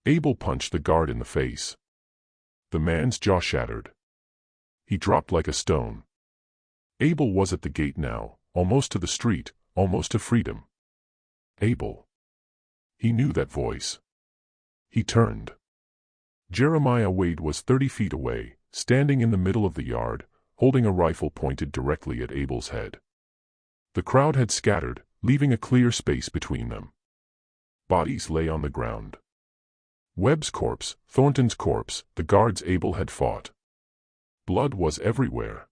Abel punched the guard in the face. The man's jaw shattered. He dropped like a stone. Abel was at the gate now, almost to the street, almost to freedom. Abel. He knew that voice. He turned. Jeremiah Wade was 30 feet away, standing in the middle of the yard, holding a rifle pointed directly at Abel's head. The crowd had scattered, leaving a clear space between them. Bodies lay on the ground. Webb's corpse, Thornton's corpse, the guards Abel had fought. Blood was everywhere.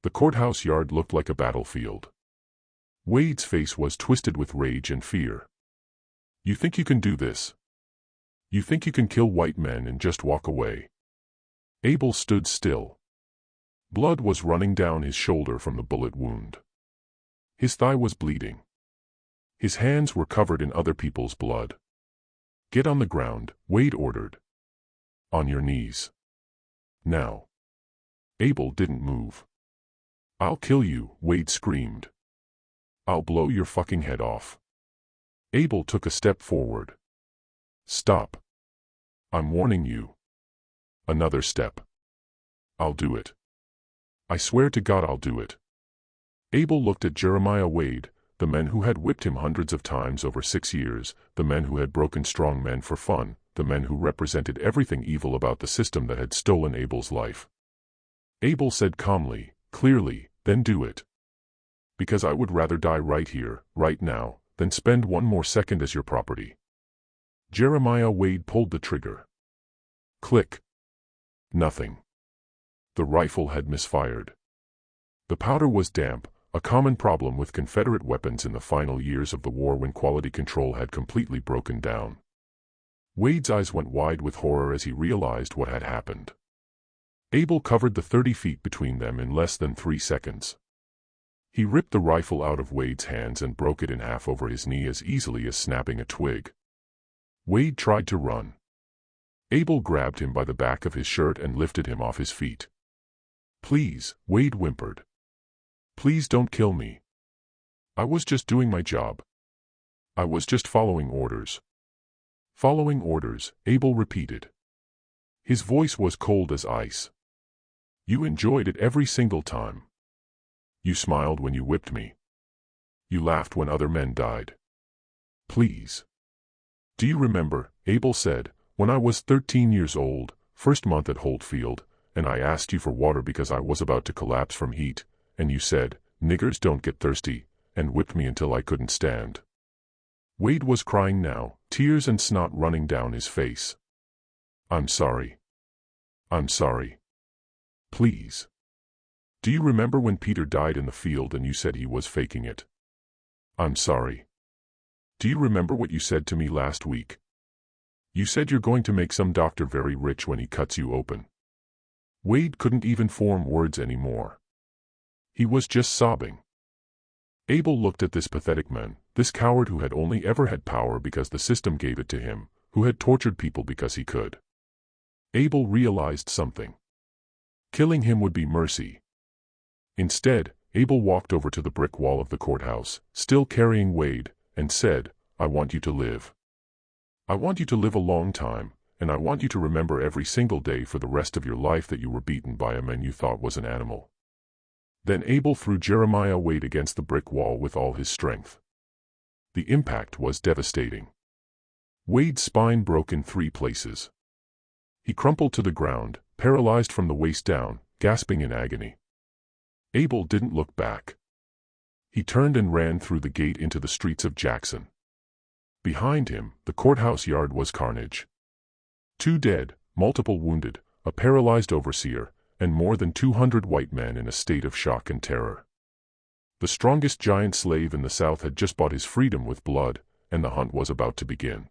The courthouse yard looked like a battlefield. Wade's face was twisted with rage and fear. "You think you can do this? You think you can kill white men and just walk away?" Abel stood still. Blood was running down his shoulder from the bullet wound. His thigh was bleeding. His hands were covered in other people's blood. "Get on the ground," Wade ordered. "On your knees. Now." Abel didn't move. "I'll kill you," Wade screamed. "I'll blow your fucking head off." Abel took a step forward. "Stop. I'm warning you." Another step. "I'll do it. I swear to God I'll do it." Abel looked at Jeremiah Wade, the men who had whipped him hundreds of times over 6 years, the men who had broken strong men for fun, the men who represented everything evil about the system that had stolen Abel's life. Abel said calmly, clearly, "Then do it. Because I would rather die right here, right now, than spend one more second as your property." Jeremiah Wade pulled the trigger. Click. Nothing. The rifle had misfired. The powder was damp, a common problem with Confederate weapons in the final years of the war when quality control had completely broken down. Wade's eyes went wide with horror as he realized what had happened. Abel covered the 30 feet between them in less than 3 seconds. He ripped the rifle out of Wade's hands and broke it in half over his knee as easily as snapping a twig. Wade tried to run. Abel grabbed him by the back of his shirt and lifted him off his feet. "Please," Wade whimpered. "Please don't kill me. I was just doing my job. I was just following orders." "Following orders," Abel repeated. His voice was cold as ice. "You enjoyed it every single time. You smiled when you whipped me. You laughed when other men died. Please. Do you remember," Abel said, "when I was 13 years old, first month at Holdfield, and I asked you for water because I was about to collapse from heat, and you said, 'Niggers don't get thirsty,' and whipped me until I couldn't stand." Wade was crying now, tears and snot running down his face. "I'm sorry. I'm sorry. Please. Do you remember when Peter died in the field and you said he was faking it? I'm sorry. Do you remember what you said to me last week? You said you're going to make some doctor very rich when he cuts you open. Wade couldn't even form words anymore. He was just sobbing. Abel looked at this pathetic man, this coward who had only ever had power because the system gave it to him, who had tortured people because he could. Abel realized something. Killing him would be mercy. Instead, Abel walked over to the brick wall of the courthouse, still carrying Wade, and said, "I want you to live. I want you to live a long time, and I want you to remember every single day for the rest of your life that you were beaten by a man you thought was an animal." Then Abel threw Jeremiah Wade against the brick wall with all his strength. The impact was devastating. Wade's spine broke in 3 places. He crumpled to the ground, paralyzed from the waist down, gasping in agony. Abel didn't look back. He turned and ran through the gate into the streets of Jackson. Behind him, the courthouse yard was carnage. 2 dead, multiple wounded, a paralyzed overseer, and more than 200 white men in a state of shock and terror. The strongest giant slave in the South had just bought his freedom with blood, and the hunt was about to begin.